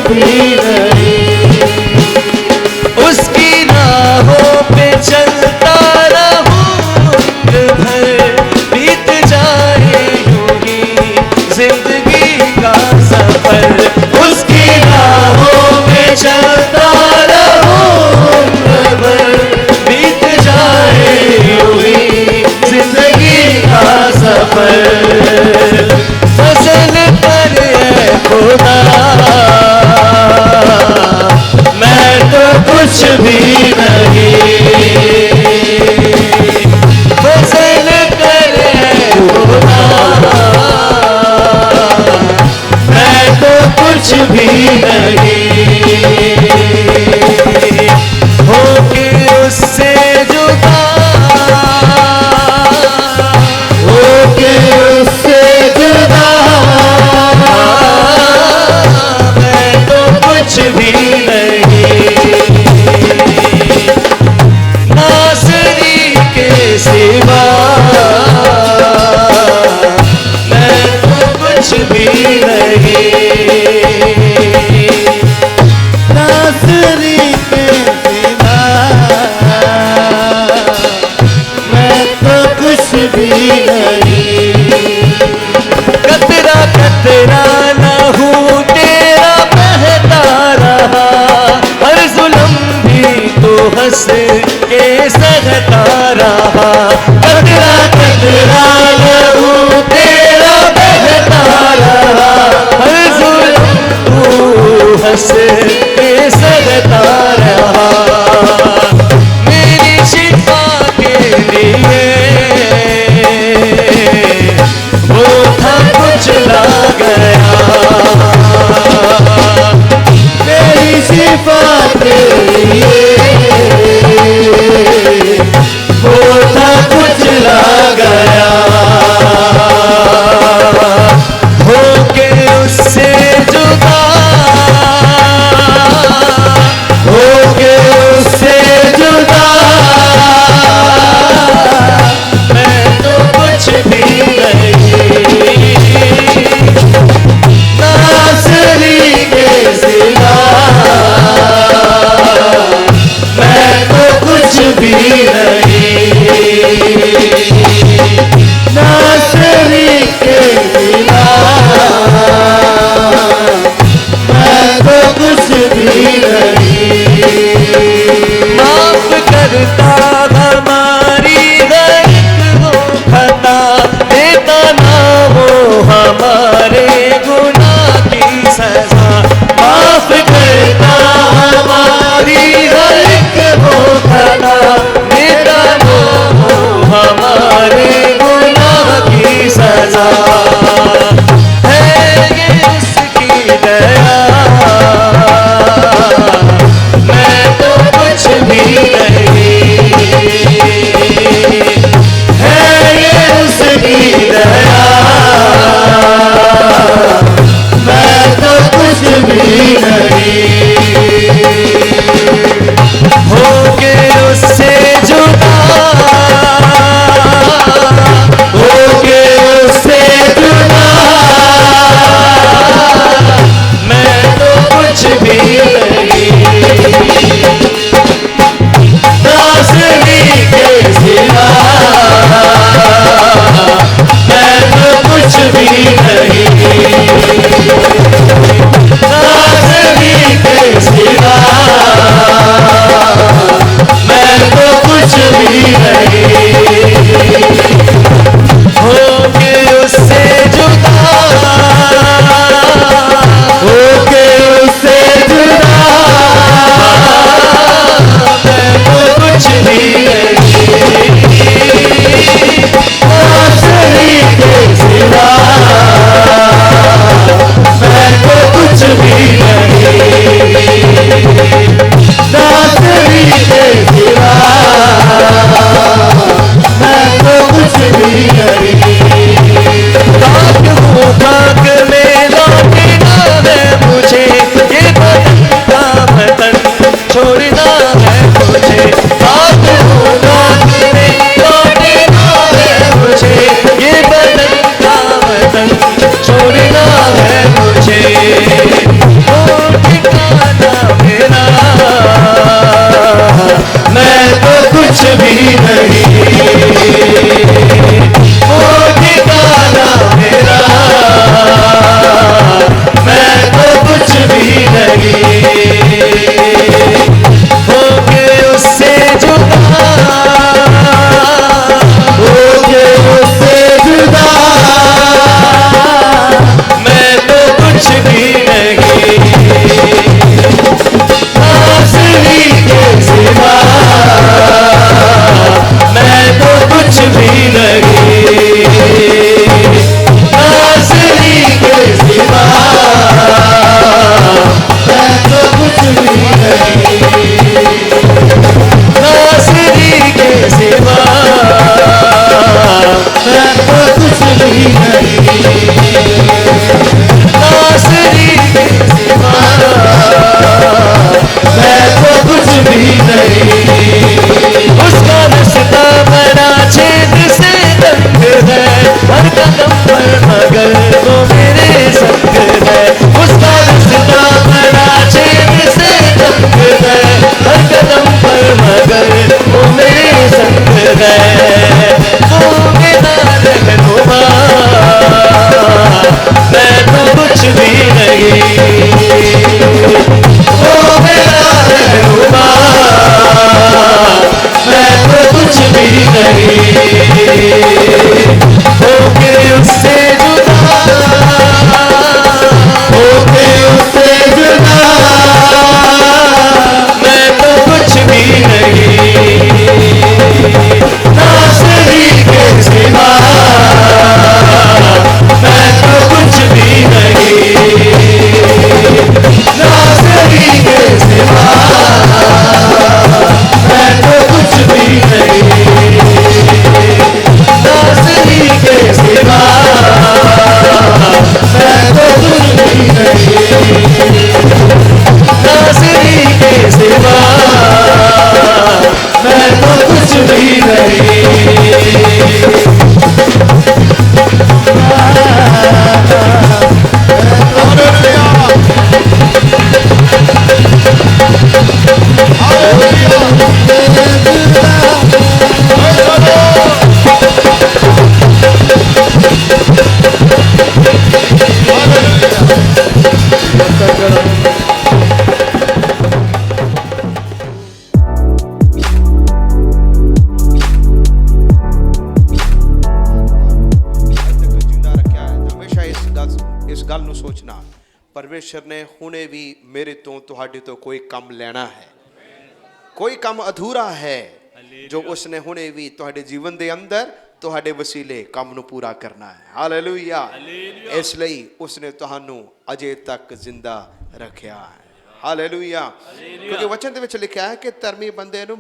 भी नहीं। उसकी राहों पे चलता रहूं उम्र भर, बीत जाए यूं ही जिंदगी का सफर। उसकी राहों पे चलता रहूं उम्र भर, बीत जाए यूं ही जिंदगी का सफर। फसल पर है खुदा, मैं तो कुछ भी नहीं। फसल कर है खुदा, मैं तो कुछ भी नहीं। होके उससे जुदा, होके उससे जुदा, मैं तो कुछ भी नहीं। नासरी के सिवा मैं तो कुछ भी नहीं। नासरी के सिवा मैं तो कुछ भी नहीं। कतरा कतरा लहू तेरा बहता रहा, हर जुल्म भी तो हंस के सहता रहा। कतरा कतरा लहू तेरा बहता रहा, हर जुल्म तू हंस के सहता रहा। मेरी शिफा के लिए वो था कुछ ला गया। मेरी शिफा के लिए वो था कुछ ला गया। होके उससे जुदा, होके उससे जुदा, मैं तो कुछ भी नहीं। नासरी के सिवा मैं तो कुछ भी नहीं। नासरी के सिवा मैं तो कुछ भी नहीं। माफ करता हमारी हर एक वो खता, देता ना वो हमारे गुनाह की सजा। माफ करता हमारी हर एक वो खता, देता वो हमारे गुनाह की सजा। है ये उसकी दया, मैं तो कुछ भी नहीं। होके उससे जुदा, होके उससे जुदा मैं तो कुछ भी नहीं, नासरी के सिवा मैं तो कुछ भी नहीं, नासरी के सिवा मैं तो कुछ भी नहीं, नासरी के सिवा मैं तो कुछ भी नहीं, नासरी के सिवा मैं तो कुछ भी नहीं। परमेश्वर ने हुणे भी मेरे तो तुहाडे तो कोई कम लेना है, कोई कम अधूरा है जो उसने हुणे भी तुहाडे जीवन दे अंदर तुहाडे वसीले काम नूं पूरा करना है। हालेलुया। इसलिए उसने तुहानू अजे तक जिंदा रखिया है। हालेलुया। क्योंकि वचन दे विच लिखिया है कि धर्मी बंदे नूं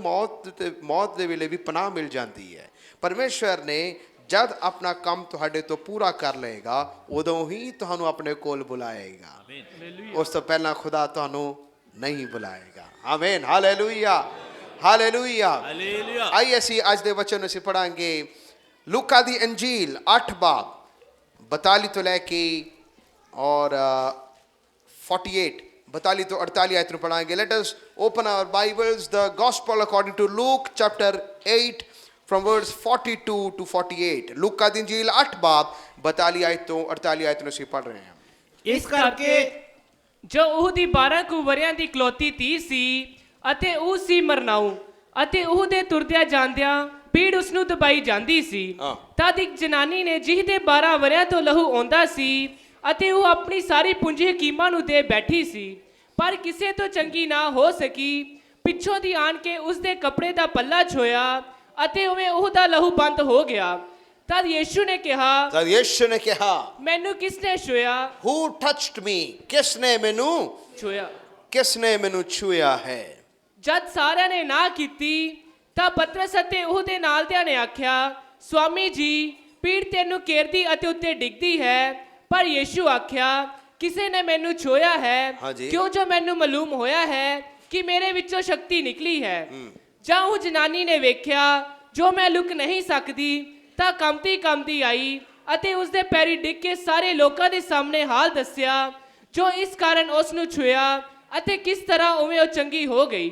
मौत दे वेले भी पनाह मिल जाती है। परमेश्वर ने जद अपना काम तुहाडे तो पूरा कर लेगा उदों ही तुहानू अपने कोल बुलाएगा, उस तो पहला खुदा तुहानू नहीं बुलाएगा। आमीन। Hallelujah, hallelujah. आइए असी आज दे वचन असी पढ़ांगे लूका दी अंजील 8 बाब 42 तो लेके और 48 42 तो 48 आयत पढ़ाएंगे। Let us open our Bibles the Gospel according to Luke chapter 8 from verse 42 to 48। लूका दी इंजील 8 बाब 42 आयत तो 48 आयत से पढ़ रहे हैं। इस करके जो ਉਹ ਦੀ 12 ਕੁ ਵਰਿਆਂ ਦੀ ਇਕਲੌਤੀ ਧੀ ਸੀ ਅਤੇ ਉਹ ਸੀ ਮਰਨਾਊ ਅਤੇ ਉਹ ਦੇ ਤੁਰਦਿਆਂ ਜਾਂਦਿਆਂ ਪੀੜ ਉਸ ਨੂੰ ਦਬਾਈ ਜਾਂਦੀ ਸੀ। ਤਦ ਇੱਕ ਜਨਾਨੀ ਨੇ ਜਿਹਦੇ 12 ਵਰਿਆਂ ਤੋਂ ਲਹੂ ਆਉਂਦਾ ਸੀ ਅਤੇ ਉਹ ਆਪਣੀ ਸਾਰੀ ਪੂੰਜੀ ਹਕੀਮਾਂ ਨੂੰ ਦੇ ਬੈਠੀ ਸੀ, ਪਰ ਕਿਸੇ ਤੋਂ ਚੰਗੀ ਨਾ ਹੋ ਸਕੀ। ਪਿੱਛੋਂ ਦੀ ਆਣ ਕੇ ਉਸ ਦੇ ਕੱਪੜੇ ਦਾ ਪੱਲਾ ਛੋਇਆ ਅਤੇ ਉਵੇਂ ਉਹਦਾ ਲਹੂ ਬੰਦ ਹੋ ਗਿਆ। ਤਦ ਯੀਸ਼ੂ ਨੇ ਕਿਹਾ ਮੈਨੂੰ ਕਿਸਨੇ ਛੋਇਆ? Who touched me? ਕਿਸਨੇ ਮੈਨੂੰ ਛੋਇਆ? ਕਿਸਨੇ ਮੈਨੂੰ ਛੂਇਆ ਹੈ? ਜਦ ਸਾਰਿਆਂ ਨੇ ਨਾ ਕੀਤੀ ਤਾਂ ਪਤਰਸ ਅਤੇ ਉਹਦੇ ਨਾਲਦਿਆਂ ਨੇ ਆਖਿਆ, ਸਵਾਮੀ ਜੀ, ਪੀੜ ਤੈਨੂੰ ਘੇਰਦੀ ਅਤੇ ਉੱਤੇ ਡਿੱਗਦੀ ਹੈ। ਪਰ ਯੀਸ਼ੂ ਆਖਿਆ, ਕਿਸੇ ਨੇ ਮੈਨੂੰ ਛੋਇਆ ਹੈ, ਕਿਉਂ ਜੋ ਮੈਨੂੰ ਮਾਲੂਮ ਹੋਇਆ ਹੈ ਕਿ ਮੇਰੇ ਵਿੱਚੋਂ ਸ਼ਕਤੀ ਨਿਕਲੀ ਹੈ। ਜਾਂ ਉਹ ਜਨਾਨੀ ਨੇ ਵੇਖਿਆ ਜੋ ਮੈਂ ਲੁਕ ਨਹੀਂ ਸਕਦੀ ਤਾਂ ਕੰਬਦੀ ਆਈ ਅਤੇ ਉਸਦੇ ਪੈਰੀ ਡਿੱਗ ਕੇ ਸਾਰੇ ਲੋਕਾਂ ਦੇ ਸਾਹਮਣੇ ਹਾਲ ਦੱਸਿਆ ਜੋ ਇਸ ਕਾਰਨ ਉਸ ਨੂੰ ਛੁਇਆ ਅਤੇ ਕਿਸ ਤਰ੍ਹਾਂ ਉਵੇਂ ਉਹ ਚੰਗੀ ਹੋ ਗਈ।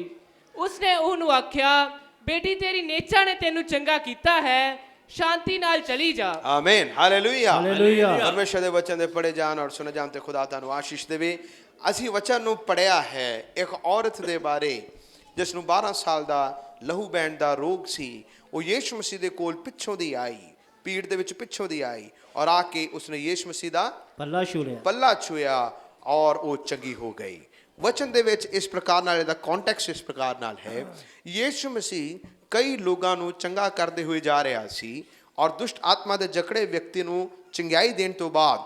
ਉਸਨੇ ਉਹਨੂੰ ਆਖਿਆ, ਬੇਟੀ ਤੇਰੀ ਨੇਚਾ ਨੇ ਤੈਨੂੰ ਚੰਗਾ ਕੀਤਾ ਹੈ, ਸ਼ਾਂਤੀ ਨਾਲ ਚਲੀ ਜਾ। ਆਮੀਨ। ਹਾਲੇਲੂਇਆ। ਪਰਮੇਸ਼ਰ ਦੇ ਵਚਨ ਦੇ ਪੜ੍ਹੇ ਜਾਣ ਔਰ ਸੁਣੇ ਜਾਣ ਤੇ ਖੁਦਾ ਤੁਹਾਨੂੰ ਆਸ਼ੀਸ਼ ਦੇਵੇ। ਅਸੀਂ ਵਚਨ ਨੂੰ ਪੜ੍ਹਿਆ ਹੈ ਇੱਕ ਔਰਤ ਦੇ ਬਾਰੇ ਜਿਸ ਨੂੰ 12 ਸਾਲ ਦਾ ਲਹੂ ਬਹਿਣ ਦਾ ਰੋਗ ਸੀ। ਉਹ ਯੀਸ਼ੂ ਮਸੀਹ ਦੇ ਕੋਲ ਪਿੱਛੋਂ ਦੀ ਆਈ, ਪੀੜ ਦੇ ਵਿੱਚ ਪਿੱਛੋਂ ਦੀ ਆਈ ਔਰ ਆ ਕੇ ਉਸਨੇ ਯੀਸ਼ੂ ਮਸੀਹ ਦਾ ਪੱਲਾ ਛੂਇਆ ਔਰ ਉਹ ਚੰਗੀ ਹੋ ਗਈ। ਵਚਨ ਦੇ ਵਿੱਚ ਇਸ ਪ੍ਰਕਾਰ ਨਾਲ ਇਹਦਾ ਕੰਟੈਕਸਟ ਇਸ ਪ੍ਰਕਾਰ ਨਾਲ ਹੈ, ਯੀਸ਼ੂ ਮਸੀਹ ਕਈ ਲੋਕਾਂ ਨੂੰ ਚੰਗਾ ਕਰਦੇ ਹੋਏ ਜਾ ਰਿਹਾ ਸੀ ਔਰ ਦੁਸ਼ਟ ਆਤਮਾ ਦੇ ਜਕੜੇ ਵਿਅਕਤੀ ਨੂੰ ਚੰਗਿਆਈ ਦੇਣ ਤੋਂ ਬਾਅਦ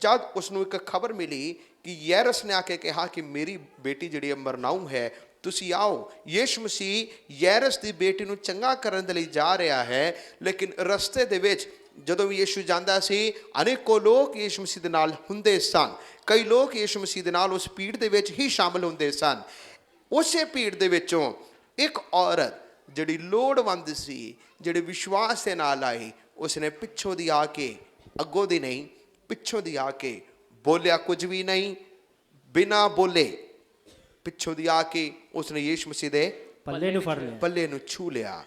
ਜਦ ਉਸ ਨੂੰ ਇੱਕ ਖਬਰ ਮਿਲੀ ਕਿ ਯੈਰਸ ਨੇ ਆ ਕੇ ਕਿਹਾ ਕਿ ਮੇਰੀ ਬੇਟੀ ਜਿਹੜੀ ਮਰਨਾਊ ਹੈ, ਤੁਸੀਂ ਆਓ। ਯੀਸ਼ੂ ਮਸੀਹ ਯੈਰਸ ਦੀ ਬੇਟੀ ਨੂੰ ਚੰਗਾ ਕਰਨ ਦੇ ਲਈ ਜਾ ਰਿਹਾ ਹੈ, ਲੇਕਿਨ ਰਸਤੇ ਦੇ ਵਿੱਚ ਜਦੋਂ ਵੀ ਯੀਸ਼ੂ ਜਾਂਦਾ ਸੀ ਅਨੇਕੋ ਲੋਕ ਯੀਸ਼ੂ ਮਸੀਹ ਦੇ ਨਾਲ ਹੁੰਦੇ ਸਨ। ਕਈ ਲੋਕ ਯੀਸ਼ੂ ਮਸੀਹ ਦੇ ਨਾਲ ਉਸ ਭੀੜ ਦੇ ਵਿੱਚ ਹੀ ਸ਼ਾਮਲ ਹੁੰਦੇ ਸਨ। ਉਸੇ ਭੀੜ ਦੇ ਵਿੱਚੋਂ ਇੱਕ ਔਰਤ ਜਿਹੜੀ ਲੋੜਵੰਦ ਸੀ, ਜਿਹੜੇ ਵਿਸ਼ਵਾਸ ਦੇ ਨਾਲ ਆਈ, ਉਸਨੇ ਪਿੱਛੋਂ ਦੀ ਆ ਕੇ, ਅੱਗੋਂ ਦੀ ਨਹੀਂ, ਪਿੱਛੋਂ ਦੀ ਆ ਕੇ ਬੋਲਿਆ ਕੁਝ ਵੀ ਨਹੀਂ, ਬਿਨਾਂ ਬੋਲੇ ਪਿੱਛੋਂ ਦੀ ਆ ਕੇ ਉਸਨੇ ਯੀਸ਼ੂ ਮਸੀਹ ਦੇ ਪੱਲੇ ਨੂੰ ਛੂ ਲਿਆ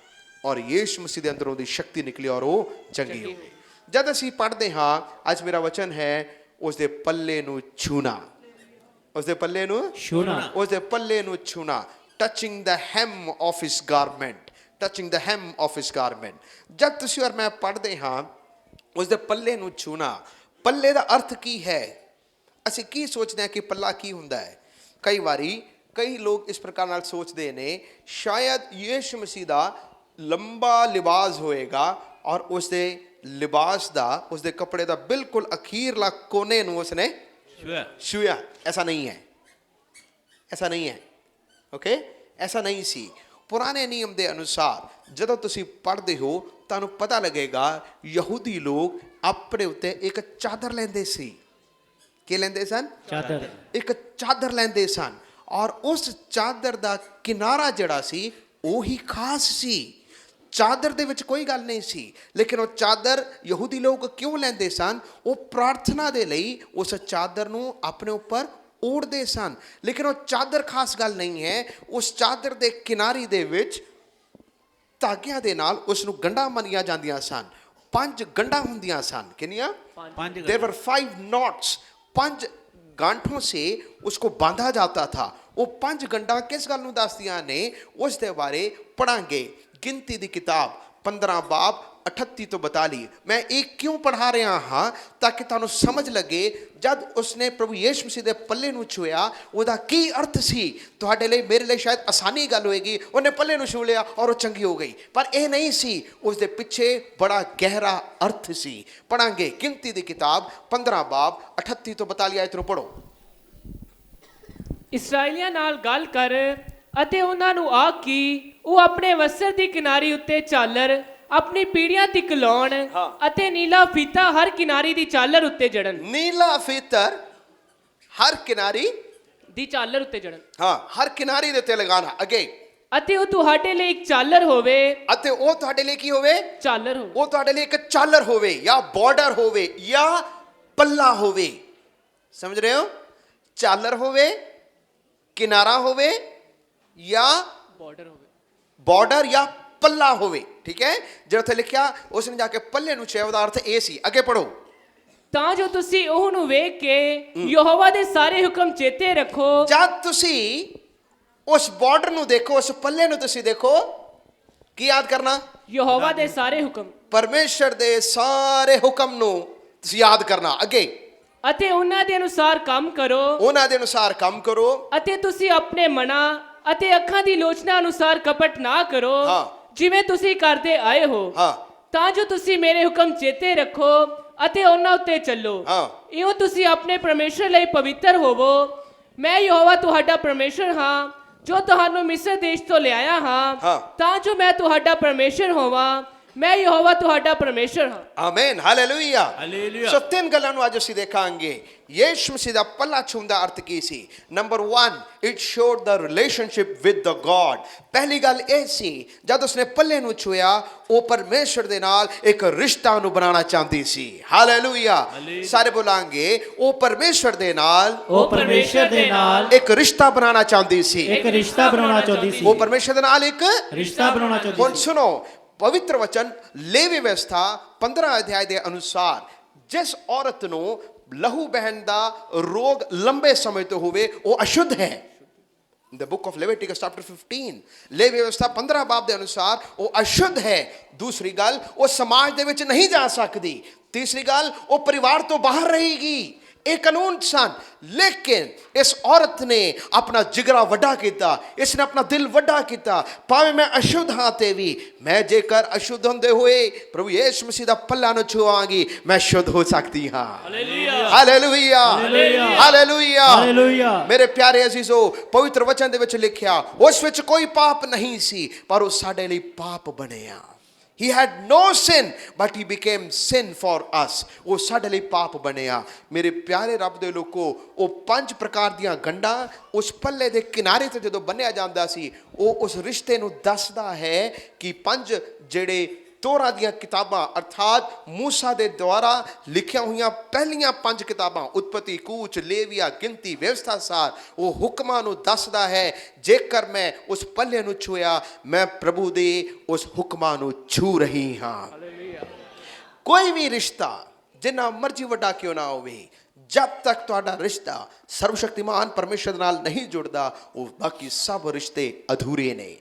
ਔਰ ਯੀਸ਼ੂ ਮਸੀਹ ਦੇ ਅੰਦਰੋਂ ਦੀ ਸ਼ਕਤੀ ਨਿਕਲੀ ਔਰ ਉਹ ਚੰਗੀ ਹੋ ਗਈ। ਜਦ ਅਸੀਂ ਪੜ੍ਹਦੇ ਹਾਂ, ਅੱਜ ਮੇਰਾ ਵਚਨ ਹੈ ਉਸਦੇ ਪੱਲੇ ਨੂੰ ਛੂਣਾ, ਉਸਦੇ ਪੱਲੇ ਨੂੰ ਛੂਣਾ, ਉਸਦੇ ਪੱਲੇ ਨੂੰ ਛੂਣਾ, touching the hem of his garment. Touching the hem of his garment। ਜਦ ਤੁਸੀਂ ਔਰ ਮੈਂ ਪੜ੍ਹਦੇ ਹਾਂ ਉਸ ਦੇ ਪੱਲੇ ਨੂੰ ਛੂਣਾ, ਪੱਲੇ ਦਾ ਅਰਥ ਕੀ ਹੈ? ਅਸੀਂ ਕੀ ਸੋਚਦੇ ਹਾਂ ਕਿ ਪੱਲਾ ਕੀ ਹੁੰਦਾ ਹੈ? ਕਈ ਵਾਰੀ ਕਈ ਲੋਕ ਇਸ ਪ੍ਰਕਾਰ ਨਾਲ ਸੋਚਦੇ ਨੇ ਸ਼ਾਇਦ ਯਿਸੂ ਮਸੀਹ ਦਾ ਲੰਬਾ ਲਿਬਾਸ ਹੋਏਗਾ ਔਰ ਉਸ ਦੇ ਲਿਬਾਸ ਦਾ, ਉਸ ਦੇ ਕੱਪੜੇ ਦਾ ਬਿਲਕੁਲ ਅਖੀਰਲਾ ਕੋਨੇ ਨੂੰ ਉਸਨੇ ਛੂਇਆ। ਐਸਾ ਨਹੀਂ ਹੈ, ਐਸਾ ਨਹੀਂ ਹੈ। ਓਕੇ, ਐਸਾ ਨਹੀਂ ਸੀ। ਪੁਰਾਣੇ ਨਿਯਮ ਦੇ ਅਨੁਸਾਰ ਜਦੋਂ ਤੁਸੀਂ ਪੜ੍ਹਦੇ ਹੋ ਤੁਹਾਨੂੰ ਪਤਾ ਲੱਗੇਗਾ ਯਹੂਦੀ ਲੋਕ ਆਪਣੇ ਉੱਤੇ ਇੱਕ ਚਾਦਰ ਲੈਂਦੇ ਸੀ। ਕੀ ਲੈਂਦੇ ਸਨ? ਚਾਦਰ। ਇੱਕ ਚਾਦਰ ਲੈਂਦੇ ਸਨ ਔਰ ਉਸ ਚਾਦਰ ਦਾ ਕਿਨਾਰਾ ਜਿਹੜਾ ਸੀ ਉਹ ਹੀ ਖਾਸ ਸੀ। ਚਾਦਰ ਦੇ ਵਿੱਚ ਕੋਈ ਗੱਲ ਨਹੀਂ ਸੀ, ਲੇਕਿਨ ਉਹ ਚਾਦਰ ਯਹੂਦੀ ਲੋਕ ਕਿਉਂ ਲੈਂਦੇ ਸਨ? ਉਹ ਪ੍ਰਾਰਥਨਾ ਦੇ ਲਈ ਉਸ ਚਾਦਰ ਨੂੰ ਆਪਣੇ ਉੱਪਰ ਓੜਦੇ ਸਨ। ਲੇਕਿਨ ਉਹ ਚਾਦਰ ਖਾਸ ਗੱਲ ਨਹੀਂ ਹੈ। ਉਸ ਚਾਦਰ ਦੇ ਕਿਨਾਰੇ ਦੇ ਵਿੱਚ ਧਾਗਿਆਂ ਦੇ ਨਾਲ ਉਸ ਨੂੰ ਗੰਢਾਂ ਮੰਨੀਆਂ ਜਾਂਦੀਆਂ ਸਨ। 5 ਗੰਢਾਂ ਹੁੰਦੀਆਂ ਸਨ। ਕਿੰਨੀਆਂ? 5 There were 5 knots, 5 गांठों से उसको बांधा जाता था। वो 5 गंढां किस गल नूं दसदियां ने उस दे बारे पढ़ांगे। गिनती दी किताब 15 बाब 38 ਤੋਂ 42। मैं ਇਹ ਕਿਉਂ ਪੜ੍ਹਾ ਰਿਹਾ ਹਾਂ? ਤਾਂ ਕਿ ਤੁਹਾਨੂੰ ਸਮਝ ਲੱਗੇ ਜਦ ਉਸਨੇ ਪ੍ਰਭੂ ਯਿਸੂ ਮਸੀਹ ਦੇ ਪੱਲੇ ਨੂੰ ਛੂਇਆ ਉਹਦਾ ਕੀ ਅਰਥ ਸੀ। ਤੁਹਾਡੇ ਲਈ, ਮੇਰੇ ਲਈ ਸ਼ਾਇਦ ਆਸਾਨੀ ਗੱਲ ਹੋਏਗੀ, ਉਹਨੇ ਪੱਲੇ ਨੂੰ ਛੂ ਲਿਆ ਔਰ ਉਹ ਚੰਗੀ ਹੋ ਗਈ, ਪਰ ਇਹ ਨਹੀਂ ਸੀ। ਉਸ ਦੇ ਪਿੱਛੇ ਬੜਾ ਗਹਿਰਾ ਅਰਥ ਸੀ। ਪੜਾਂਗੇ ਗਿਣਤੀ ਦੀ ਕਿਤਾਬ 15 ਬਾਬ 38 ਤੋਂ 42 ਆਇਤ ਨੂੰ ਪੜੋ। ਇਸਰਾਏਲੀਆਂ ਨਾਲ ਗੱਲ ਕਰ ਅਤੇ ਉਹਨਾਂ ਨੂੰ ਆਖ ਕਿ ਉਹ ਆਪਣੇ ਵਸਤਰ ਦੀ ਕਿਨਾਰੀ ਉੱਤੇ ਝਾਲਰ ਆਪਣੀ ਪੀੜ੍ਹੀਆਂ ਤੱਕ ਲਾਉਣ ਅਤੇ ਨੀਲਾ ਫੀਤਾ ਹਰ ਕਿਨਾਰੀ ਦੀ ਝਾਲਰ ਉੱਤੇ ਜੜਨ। ਨੀਲਾ ਫੀਤਰ ਹਰ ਕਿਨਾਰੀ ਦੀ ਝਾਲਰ ਉੱਤੇ ਜੜਨ। ਹਾਂ, ਹਰ ਕਿਨਾਰੀ ਦੇ ਉੱਤੇ ਲਗਾਣਾ। ਅੱਗੇ, ਅਤੇ ਉਹ ਤੁਹਾਡੇ ਲਈ ਇੱਕ ਝਾਲਰ ਹੋਵੇ। ਅਤੇ ਉਹ ਤੁਹਾਡੇ ਲਈ ਕੀ ਹੋਵੇ? ਝਾਲਰ ਹੋਵੇ। ਉਹ ਤੁਹਾਡੇ ਲਈ ਇੱਕ ਚਾਲਰ ਹੋਵੇ ਜਾਂ ਬਾਰਡਰ ਹੋਵੇ ਜਾਂ ਪੱਲਾ ਹੋਵੇ। ਸਮਝ ਰਹੇ ਹੋ? ਚਾਲਰ ਹੋਵੇ, ਕਿਨਾਰਾ ਹੋਵੇ ਜਾਂ ਬਾਰਡਰ ਹੋਵੇ, ਬਾਰਡਰ ਜਾਂ ਪੱਲਾ ਹੋਵੇ। ਠੀਕ ਹੈ, ਜੇ ਉੱਥੇ ਲਿਖਿਆ ਉਸਨੇ ਜਾ ਕੇ ਪੱਲੇ ਨੂੰ ਛੂਇਆ ਉਹਦਾ ਅਰਥ ਇਹ ਸੀ। ਅੱਗੇ ਪੜੋ। ਤਾਂ ਜੋ ਤੁਸੀਂ ਉਹਨੂੰ ਵੇਖ ਕੇ ਯਹੋਵਾ ਦੇ ਸਾਰੇ ਹੁਕਮ ਚੇਤੇ ਰੱਖੋ। ਜਦ ਤੁਸੀਂ ਉਸ ਬਾਰਡਰ ਨੂੰ ਦੇਖੋ, ਉਸ ਪੱਲੇ ਨੂੰ ਤੁਸੀਂ ਦੇਖੋ, ਕੀ ਯਾਦ ਕਰਨਾ? ਯਹੋਵਾ ਦੇ ਸਾਰੇ ਹੁਕਮ, ਪਰਮੇਸ਼ਰ ਦੇ ਸਾਰੇ ਹੁਕਮ ਨੂੰ ਤੁਸੀਂ ਯਾਦ ਕਰਨਾ। ਅੱਗੇ, ਅਤੇ ਉਹਨਾਂ ਦੇ ਅਨੁਸਾਰ ਕੰਮ ਕਰੋ। ਉਹਨਾਂ ਦੇ ਅਨੁਸਾਰ ਕੰਮ ਕਰੋ। ਅਤੇ ਤੁਸੀਂ ਆਪਣੇ ਮਨਾਂ ਅਤੇ ਅੱਖਾਂ ਦੀ ਲੋਚਨਾ ਅਨੁਸਾਰ ਕਪਟ ਨਾ ਕਰੋ। ਹਾਂ। ਜਿਵੇਂ ਤੁਸੀਂ ਕਰਦੇ ਆਏ ਹੋ। ਹਾਂ। ਤਾਂ ਜੋ ਤੁਸੀਂ ਮੇਰੇ ਹੁਕਮ ਚੇਤੇ ਰੱਖੋ ਅਤੇ ਉਹਨਾਂ ਉੱਤੇ ਚੱਲੋ। ਹਾਂ। ਇਉਂ ਤੁਸੀਂ ਆਪਣੇ ਪਰਮੇਸ਼ਰ ਲਈ ਪਵਿੱਤਰ ਹੋਵੋ। ਮੈਂ ਯਹੋਵਾ ਤੁਹਾਡਾ ਪਰਮੇਸ਼ਰ ਹਾਂ ਜੋ ਤੁਹਾਨੂੰ ਮਿਸਰ ਦੇਸ਼ ਤੋਂ ਲਿਆਇਆ ਹਾਂ। ਤਾਂ ਜੋ ਮੈਂ ਤੁਹਾਡਾ ਪਰਮੇਸ਼ਰ ਹੋਵਾਂ। ਮੈਂ ਯਹੋਵਾ ਤੁਹਾਡਾ ਪਰਮੇਸ਼ਰ ਹਾਂ। Amen, hallelujah. ਹਾਲੇਲੂਇਆ। ਸੋ 3 ਗੱਲਾਂ ਨੂੰ ਅੱਜ ਅਸੀਂ ਦੇਖਾਂਗੇ। ਯਿਸੂ ਮਸੀਹ ਦਾ ਪੱਲਾ ਛੂਹਣ ਦਾ ਅਰਥ ਕੀ ਸੀ? Number 1, it showed the relationship with the God. ਪਹਿਲੀ ਗੱਲ ਇਹ ਸੀ ਜਦ ਉਸਨੇ ਪੱਲੇ ਨੂੰ ਛੂਇਆ ਉਹ ਪਰਮੇਸ਼ਰ ਦੇ ਨਾਲ ਇੱਕ ਰਿਸ਼ਤਾ ਨੂੰ ਬਣਾਉਣਾ ਚਾਹੁੰਦੀ ਸੀ। ਹਾਲੇਲੂਇਆ। ਸਾਰੇ ਬੋਲਾਂਗੇ ਉਹ ਪਰਮੇਸ਼ਰ ਦੇ ਨਾਲ, ਉਹ ਪਰਮੇਸ਼ਰ ਦੇ ਨਾਲ ਇੱਕ ਰਿਸ਼ਤਾ ਬਣਾਉਣਾ ਚਾਹੁੰਦੀ ਸੀ। ਇੱਕ ਰਿਸ਼ਤਾ ਬਣਾਉਣਾ ਚਾਹੁੰਦੀ ਸੀ। ਉਹ ਪਰਮੇਸ਼ਰ ਦੇ ਨਾਲ ਇੱਕ ਰਿਸ਼ਤਾ ਬਣਾਉਣਾ ਚਾਹੁੰਦੀ ਹੁਣ ਸੀ। ਸੁਣੋ, ਪਵਿੱਤਰ ਵਚਨ ਲੇਵੀ ਵਿਵਸਥਾ 15 ਅਧਿਆਇ ਦੇ ਅਨੁਸਾਰ ਜਿਸ ਔਰਤ ਨੂੰ ਲਹੂ ਬਹਿਣ ਦਾ ਰੋਗ ਲੰਬੇ ਸਮੇਂ ਤੋਂ ਹੋਵੇ ਉਹ ਅਸ਼ੁੱਧ ਹੈ। The book of Leviticus chapter 15 levy ਵਿਵਸਥਾ 15 ਬਾਬ ਦੇ ਅਨੁਸਾਰ ਉਹ ਅਸ਼ੁੱਧ ਹੈ। ਦੂਸਰੀ ਗੱਲ, ਉਹ ਸਮਾਜ ਦੇ ਵਿੱਚ ਨਹੀਂ ਜਾ ਸਕਦੀ। ਤੀਸਰੀ ਗੱਲ, ਉਹ ਪਰਿਵਾਰ ਤੋਂ ਬਾਹਰ ਰਹੇਗੀ। ਇਹ ਕਾਨੂੰਨ ਸਨ। ਲੇਕਿਨ ਇਸ ਔਰਤ ਨੇ ਆਪਣਾ ਜਿਗਰਾ ਵੱਡਾ ਕੀਤਾ, ਇਸਨੇ ਆਪਣਾ ਦਿਲ ਵੱਡਾ ਕੀਤਾ। ਭਾਵੇਂ ਮੈਂ ਅਸ਼ੁੱਧ ਹਾਂ ਤੇ ਵੀ ਮੈਂ ਜੇਕਰ ਅਸ਼ੁੱਧ ਹੁੰਦੇ ਹੋਏ ਪ੍ਰਭੂ ਯਿਸੂ ਮਸੀਹ ਦਾ ਪੱਲਾ ਨੂੰ ਛੂਆਂਗੀ ਮੈਂ ਸ਼ੁੱਧ ਹੋ ਸਕਦੀ ਹਾਂ। Hallelujah, hallelujah, hallelujah, hallelujah. ਮੇਰੇ ਪਿਆਰੇ ਅਜ਼ੀਜ਼ੋ, ਪਵਿੱਤਰ ਵਚਨ ਦੇ ਵਿੱਚ ਲਿਖਿਆ ਉਸ ਵਿੱਚ ਕੋਈ ਪਾਪ ਨਹੀਂ ਸੀ ਪਰ ਉਹ ਸਾਡੇ ਲਈ ਪਾਪ ਬਣਿਆ। He had no sin but he became sin for us। ਉਹ ਸਾਡੇ ਲਈ ਪਾਪ ਬਣਿਆ। ਮੇਰੇ ਪਿਆਰੇ ਰੱਬ ਦੇ ਲੋਕੋ, ਉਹ 5 ਪ੍ਰਕਾਰ ਦੀਆਂ ਗੰਢਾਂ ਉਸ ਪੱਲੇ ਦੇ ਕਿਨਾਰੇ ਤੇ ਜਦੋਂ ਬੰਨਿਆ ਜਾਂਦਾ ਸੀ ਉਹ ਉਸ ਰਿਸ਼ਤੇ ਨੂੰ ਦੱਸਦਾ ਹੈ ਕਿ 5 ਜਿਹੜੇ ਤੋਰਾ ਦੀਆਂ ਕਿਤਾਬਾਂ ਅਰਥਾਤ ਮੂਸਾ ਦੇ ਦੁਆਰਾ ਲਿਖੀਆਂ ਹੋਈਆਂ ਪਹਿਲੀਆਂ 5 ਕਿਤਾਬਾਂ ਉਤਪਤੀ, ਕੂਚ, ਲੇਵੀਆ, ਗਿਣਤੀ, ਵਿਵਸਥਾ ਸਾਰ ਉਹ ਹੁਕਮਾਂ ਨੂੰ ਦੱਸਦਾ ਹੈ। ਜੇਕਰ ਮੈਂ ਉਸ ਪੱਲੇ ਨੂੰ ਛੂਇਆ ਮੈਂ ਪ੍ਰਭੂ ਦੇ ਉਸ ਹੁਕਮਾਂ ਨੂੰ ਛੂ ਰਹੀ ਹਾਂ। ਕੋਈ ਵੀ ਰਿਸ਼ਤਾ ਜਿੰਨਾ ਮਰਜ਼ੀ ਵੱਡਾ ਕਿਉਂ ਨਾ ਹੋਵੇ, ਜਦ ਤੱਕ ਤੁਹਾਡਾ ਰਿਸ਼ਤਾ ਸਰਵਸ਼ਕਤੀਮਾਨ ਪਰਮੇਸ਼ਰ ਨਾਲ ਨਹੀਂ ਜੁੜਦਾ ਉਹ ਬਾਕੀ ਸਭ ਰਿਸ਼ਤੇ ਅਧੂਰੇ ਨੇ।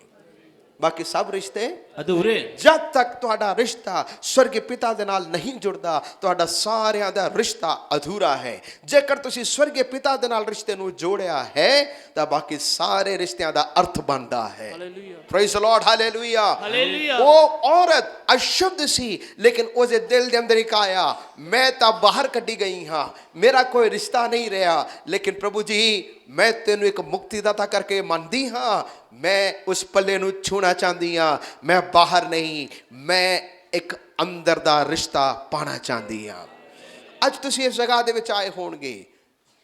ਬਾਕੀ ਸਭ ਰਿਸ਼ਤੇ ਅਧੂਰੇ। ਜਦ ਤੱਕ ਤੁਹਾਡਾ ਰਿਸ਼ਤਾ ਸਵਰਗੀ ਪਿਤਾ ਦੇ ਨਾਲ ਨਹੀਂ ਜੁੜਦਾ, ਤੁਹਾਡਾ ਸਾਰਿਆਂ ਦਾ ਰਿਸ਼ਤਾ ਅਧੂਰਾ ਹੈ। ਜੇਕਰ ਤੁਸੀਂ ਸਵਰਗੀ ਪਿਤਾ ਦੇ ਨਾਲ ਰਿਸ਼ਤੇ ਨੂੰ ਜੋੜਿਆ ਹੈ ਤਾਂ ਬਾਕੀ ਸਾਰੇ ਰਿਸ਼ਤਿਆਂ ਦਾ ਅਰਥ ਬਣਦਾ ਹੈ। Hallelujah praise the Lord, hallelujah. Hallelujah. ਉਹ ਔਰਤ ਅਸ਼ੁੱਧ ਸੀ, ਲੇਕਿਨ ਉਹਦੇ ਦਿਲ ਦੇ ਅੰਦਰ ਇੱਕ ਆਇਆ, ਮੈਂ ਤਾਂ ਬਾਹਰ ਕੱਢੀ ਗਈ ਹਾਂ, ਮੇਰਾ ਕੋਈ ਰਿਸ਼ਤਾ ਨਹੀਂ ਰਿਹਾ, ਲੇਕਿਨ ਪ੍ਰਭੂ ਜੀ ਮੈਂ ਤੈਨੂੰ ਇੱਕ ਮੁਕਤੀਦਾਤਾ ਕਰਕੇ ਮੰਨਦੀ ਹਾਂ, ਮੈਂ ਉਸ ਪੱਲੇ ਨੂੰ ਛੂਣਾ ਚਾਹੁੰਦੀ ਹਾਂ, ਮੈਂ ਬਾਹਰ ਨਹੀਂ, ਮੈਂ ਇੱਕ ਅੰਦਰ ਦਾ ਰਿਸ਼ਤਾ ਪਾਣਾ ਚਾਹੁੰਦੀ ਹਾਂ। ਅੱਜ ਤੁਸੀਂ ਇਸ ਜਗ੍ਹਾ ਦੇ ਵਿੱਚ ਆਏ ਹੋਣਗੇ,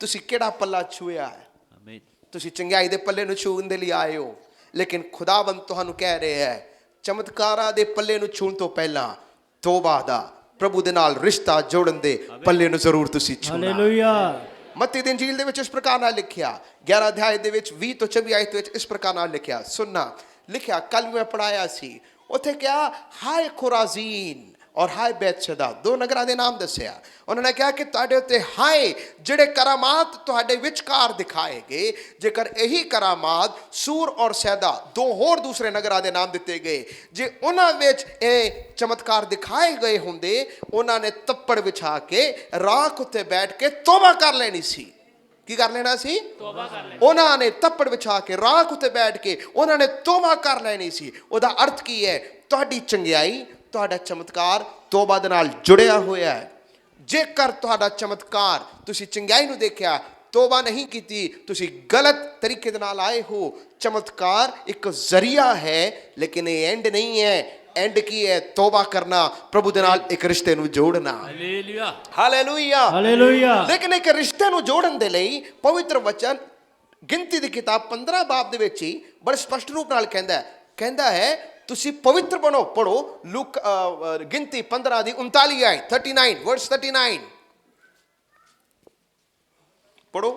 ਤੁਸੀਂ ਕਿਹੜਾ ਪੱਲਾ ਛੂਇਆ ਹੈ? ਆਮੀਨ। ਤੁਸੀਂ ਚੰਗਿਆਈ ਦੇ ਪੱਲੇ ਨੂੰ ਛੂਹਣ ਦੇ ਲਈ ਆਏ ਹੋ, ਲੇਕਿਨ ਖੁਦਾਵੰਦ ਤੁਹਾਨੂੰ ਕਹਿ ਰਿਹਾ ਹੈ ਚਮਤਕਾਰਾਂ ਦੇ ਪੱਲੇ ਨੂੰ ਛੂਹਣ ਤੋਂ ਪਹਿਲਾਂ ਤੋਬਾ ਦਾ, ਪ੍ਰਭੂ ਦੇ ਨਾਲ ਰਿਸ਼ਤਾ ਜੋੜਨ ਦੇ ਪੱਲੇ ਨੂੰ ਜ਼ਰੂਰ ਤੁਸੀਂ ਛੂਹਣਾ। ਹਾਲੇਲੂਇਆ। ਮੱਤੀ ਦੀ ਇੰਜੀਲ ਦੇ ਵਿੱਚ ਇਸ ਪ੍ਰਕਾਰ ਨਾਲ ਲਿਖਿਆ, 11 ਅਧਿਆਇ ਦੇ ਵਿੱਚ 20 ਤੋਂ 24 ਆਇਤ ਵਿੱਚ ਇਸ ਪ੍ਰਕਾਰ ਨਾਲ ਲਿਖਿਆ, ਸੁਣਨਾ ਲਿਖਿਆ, ਕੱਲ ਮੈਂ ਪੜਾਇਆ ਸੀ ਉੱਥੇ ਕਿਹਾ ਹਾਏ ਖੁਰਾਜ਼ੀਨ ਔਰ ਹਾਏ ਬੈਤਸ਼ੈਦਾ, ਦੋ ਨਗਰਾਂ ਦੇ ਨਾਮ ਦੱਸਿਆ। ਉਹਨਾਂ ਨੇ ਕਿਹਾ ਕਿ ਤੁਹਾਡੇ ਉੱਤੇ ਹਾਏ ਜਿਹੜੇ ਕਰਾਮਾਤ ਤੁਹਾਡੇ ਵਿਚਕਾਰ ਦਿਖਾਏ ਗਏ। ਜੇਕਰ ਇਹੀ ਕਰਾਮਾਤ ਸੂਰ ਔਰ ਸੈਦਾ ਦੋ ਹੋਰ ਦੂਸਰੇ ਨਗਰਾਂ ਦੇ ਨਾਮ ਦਿੱਤੇ ਗਏ, ਜੇ ਉਹਨਾਂ ਵਿੱਚ ਇਹ ਚਮਤਕਾਰ ਦਿਖਾਏ ਗਏ ਹੁੰਦੇ, ਉਹਨਾਂ ਨੇ ਤੱਪੜ ਵਿਛਾ ਕੇ ਰਾਖ ਉੱਤੇ ਬੈਠ ਕੇ ਤੋਬਾ ਕਰ ਲੈਣੀ ਸੀ। ਕੀ ਕਰ ਲੈਣਾ ਸੀ? ਤੋਬਾ ਕਰ ਲੈਣੀ। ਉਹਨਾਂ ਨੇ ਤੱਪੜ ਵਿਛਾ ਕੇ ਰਾਖ ਉੱਤੇ ਬੈਠ ਕੇ ਉਹਨਾਂ ਨੇ ਤੋਬਾ ਕਰ ਲੈਣੀ ਸੀ। ਉਹਦਾ ਅਰਥ ਕੀ ਹੈ? ਤੁਹਾਡੀ ਚੰਗਿਆਈ, ਤੁਹਾਡਾ ਚਮਤਕਾਰ ਤੋਬਾ ਦੇ ਨਾਲ ਜੁੜਿਆ ਹੋਇਆ ਹੈ। ਜੇਕਰ ਤੁਹਾਡਾ ਚਮਤਕਾਰ ਤੁਸੀਂ ਚੰਗਿਆਈ ਨੂੰ ਦੇਖਿਆ, ਤੋਬਾ ਨਹੀਂ ਕੀਤੀ, ਤੁਸੀਂ ਗਲਤ ਤਰੀਕੇ ਦੇ ਨਾਲ ਆਏ ਹੋ। ਚਮਤਕਾਰ ਇੱਕ ਜ਼ਰੀਆ ਹੈ, ਲੇਕਿਨ ਇਹ ਐਂਡ ਨਹੀਂ ਹੈ। ਐਂਡ ਕੀ ਹੈ? ਤੋਬਾ ਕਰਨਾ, ਪ੍ਰਭੂ ਦੇ ਨਾਲ ਇੱਕ ਰਿਸ਼ਤੇ ਨੂੰ ਜੋੜਨਾ। ਹਾਲੇਲੂਇਆ। ਹਾਲੇਲੂਇਆ। ਹਾਲੇਲੂਇਆ। ਲੇਕਿਨ ਇੱਕ ਰਿਸ਼ਤੇ ਨੂੰ ਜੋੜਨ ਦੇ ਲਈ ਪਵਿੱਤਰ ਵਚਨ ਗਿਣਤੀ ਦੀ ਕਿਤਾਬ 15 ਬਾਬ ਦੇ ਵਿੱਚ ਹੀ ਬੜੇ ਸਪਸ਼ਟ ਰੂਪ ਨਾਲ ਕਹਿੰਦਾ ਹੈ ਤੁਸੀਂ ਪਵਿੱਤਰ ਬਣੋ। ਪੜੋ ਲੂਕ ਗਿਣਤੀ 15 ਦੀ 39 ਆਇਤ 39 ਵਰਸ 39 ਪੜੋ।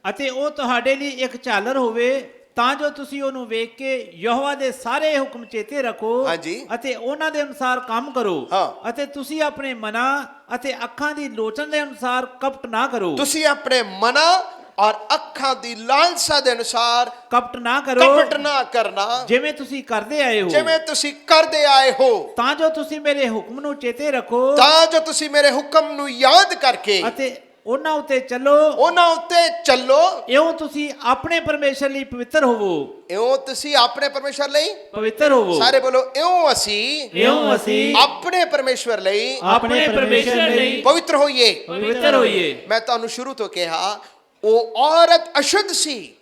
ਅਤੇ ਉਹ ਤੁਹਾਡੇ ਲਈ ਇੱਕ ਝਾਲਰ ਹੋਵੇ ਤਾਂ ਜੋ ਤੁਸੀਂ ਉਹਨੂੰ ਵੇਖ ਕੇ ਯਹੋਵਾ ਦੇ ਸਾਰੇ ਹੁਕਮ ਚੇਤੇ ਰੱਖੋ ਹਾਂਜੀ। ਅਤੇ ਉਹਨਾਂ ਦੇ ਅਨੁਸਾਰ ਕੰਮ ਕਰੋ। ਹਾਂ। ਅਤੇ ਤੁਸੀਂ ਆਪਣੇ ਮਨਾਂ ਅਤੇ ਅੱਖਾਂ ਦੀ ਲੋਚਨ ਦੇ ਅਨੁਸਾਰ ਕਪਟ ਨਾ ਕਰੋ। ਤੁਸੀਂ ਆਪਣੇ ਮਨਾਂ ਔਰ ਅੱਖਾਂ ਦੀ ਲਾਲਸਾ ਦੇ ਅਨੁਸਾਰ ਕਪਟ ਨਾ ਕਰੋ, ਕਪਟ ਨਾ ਕਰਨਾ, ਜਿਵੇਂ ਤੁਸੀਂ ਕਰਦੇ ਆਏ ਹੋ, ਜਿਵੇਂ ਤੁਸੀਂ ਕਰਦੇ ਆਏ ਹੋ, ਤਾਂ ਜੋ ਤੁਸੀਂ ਮੇਰੇ ਹੁਕਮ ਨੂੰ ਚੇਤੇ ਰੱਖੋ ਤਾਂ ਜੋ ਤੁਸੀਂ ਮੇਰੇ ਹੁਕਮ ਨੂੰ ਯਾਦ ਕਰਕੇ ਅਤੇ ਉਹਨਾਂ ਉੱਤੇ ਚੱਲੋ। ਉਹਨਾਂ ਉੱਤੇ ਚੱਲੋ। ਇਉਂ ਤੁਸੀਂ ਆਪਣੇ ਪਰਮੇਸ਼ਰ ਲਈ ਪਵਿੱਤਰ ਹੋਵੋ। ਇਉਂ ਤੁਸੀਂ ਆਪਣੇ ਪਰਮੇਸ਼ਰ ਲਈ ਪਵਿੱਤਰ ਹੋਵੋ। ਸਾਰੇ ਬੋਲੋ, ਇਉਂ ਅਸੀਂ ਇਉਂ ਅਸੀਂ ਆਪਣੇ ਪਰਮੇਸ਼ਰ ਲਈ ਆਪਣੇ ਪਰਮੇਸ਼ਰ ਲਈ ਪਵਿੱਤਰ ਹੋਈਏ। ਪਵਿੱਤਰ ਹੋਈਏ। ਮੈਂ ਤੁਹਾਨੂੰ ਸ਼ੁਰੂ ਤੋਂ ਕਿਹਾ, ਉਹ ਔਰਤ ਅਸ਼ੁੱਧ ਸੀ,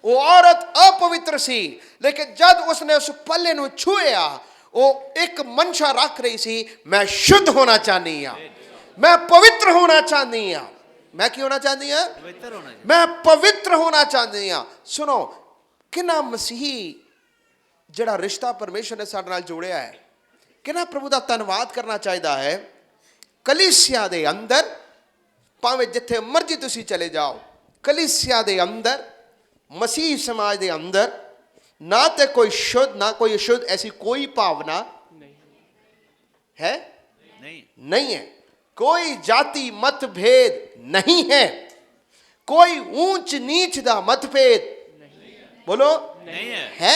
ਉਹ ਔਰਤ ਅਪਵਿੱਤਰ ਸੀ, ਲੇਕਿਨ ਜਦ ਉਸਨੇ ਉਸ ਪੱਲੇ ਨੂੰ ਛੂਇਆ, ਉਹ ਇੱਕ ਮਨਸ਼ਾ ਰੱਖ ਰਹੀ ਸੀ, ਮੈਂ ਸ਼ੁੱਧ ਹੋਣਾ ਚਾਹਨੀ ਹਾਂ, ਮੈਂ ਪਵਿੱਤਰ ਹੋਣਾ ਚਾਹਨੀ ਹਾਂ। ਮੈਂ ਕੀ ਹੋਣਾ ਚਾਹੁੰਦੀ ਹਾਂ? ਪਵਿੱਤਰ ਹੋਣਾ। ਮੈਂ ਪਵਿੱਤਰ ਹੋਣਾ ਚਾਹੁੰਦੀ ਹਾਂ। ਸੁਣੋ, ਕਿੰਨਾ ਮਸੀਹੀ ਜਿਹੜਾ ਰਿਸ਼ਤਾ ਪਰਮੇਸ਼ਰ ਨੇ ਸਾਡੇ ਨਾਲ ਜੋੜਿਆ ਹੈ, ਕਿੰਨਾ ਪ੍ਰਭੂ ਦਾ ਧੰਨਵਾਦ ਕਰਨਾ ਚਾਹੀਦਾ ਹੈ। ਕਲੀਸਿਆ ਦੇ ਅੰਦਰ, ਭਾਵੇਂ ਜਿੱਥੇ ਮਰਜ਼ੀ ਤੁਸੀਂ ਚਲੇ ਜਾਓ, ਕਲੀਸਿਆ ਦੇ ਅੰਦਰ, ਮਸੀਹ ਸਮਾਜ ਦੇ ਅੰਦਰ ਨਾ ਤੇ ਕੋਈ ਸ਼ੁੱਧ ਨਾ ਕੋਈ ਅਸ਼ੁੱਧ, ਐਸੀ ਕੋਈ ਭਾਵਨਾ ਹੈ ਨਹੀਂ ਹੈ। कोई जाति मतभेद नहीं है, कोई ऊंच नीच दा मतभेद बोलो नहीं है, है?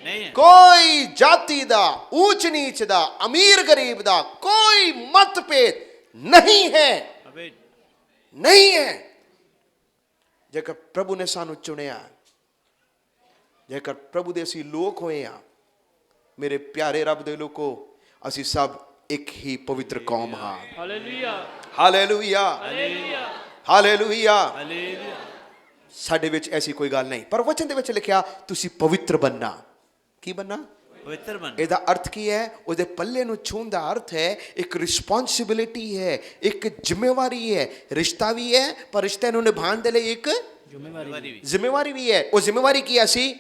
नहीं है। कोई जाति दा, ऊंच नीच दा, अमीर गरीब दा कोई मतभेद नहीं है, नहीं है। जेकर प्रभु ने सानू चुनिया, जेकर प्रभु दे असी लोक होए आ, मेरे प्यारे रब दे लोको, असी सब एक ही पवित्र कौम हाँ। Hallelujah hallelujah hallelujah hallelujah. Hallelujah. ਸਾਡੇ ਵਿੱਚ ਐਸੀ ਕੋਈ ਗੱਲ ਨਹੀਂ, ਪਰ ਵਚਨ ਦੇ ਵਿੱਚ ਲਿਖਿਆ ਤੁਸੀਂ ਪਵਿੱਤਰ ਬਣਨਾ। ਕੀ ਬਣਨਾ? ਪਵਿੱਤਰ ਬਣ। ਇਹਦਾ ਅਰਥ ਕੀ ਹੈ? ਉਹਦੇ ਪੱਲੇ ਨੂੰ ਛੂਹਣ ਦਾ ਅਰਥ ਹੈ ਇੱਕ ਰਿਸਪੌਂਸਿਬਿਲਿਟੀ ਹੈ, ਇੱਕ ਜ਼ਿੰਮੇਵਾਰੀ ਹੈ। ਰਿਸ਼ਤਾ ਵੀ ਹੈ, ਪਰ ਰਿਸ਼ਤੇ ਨੂੰ ਨਿਭਾਉਣ ਦੇ ਲਈ ਇੱਕ ਜ਼ਿੰਮੇਵਾਰੀ ਵੀ ਹੈ। ਉਹ ਜ਼ਿੰਮੇਵਾਰੀ ਕੀ ਹੈ? ਅਸੀਂ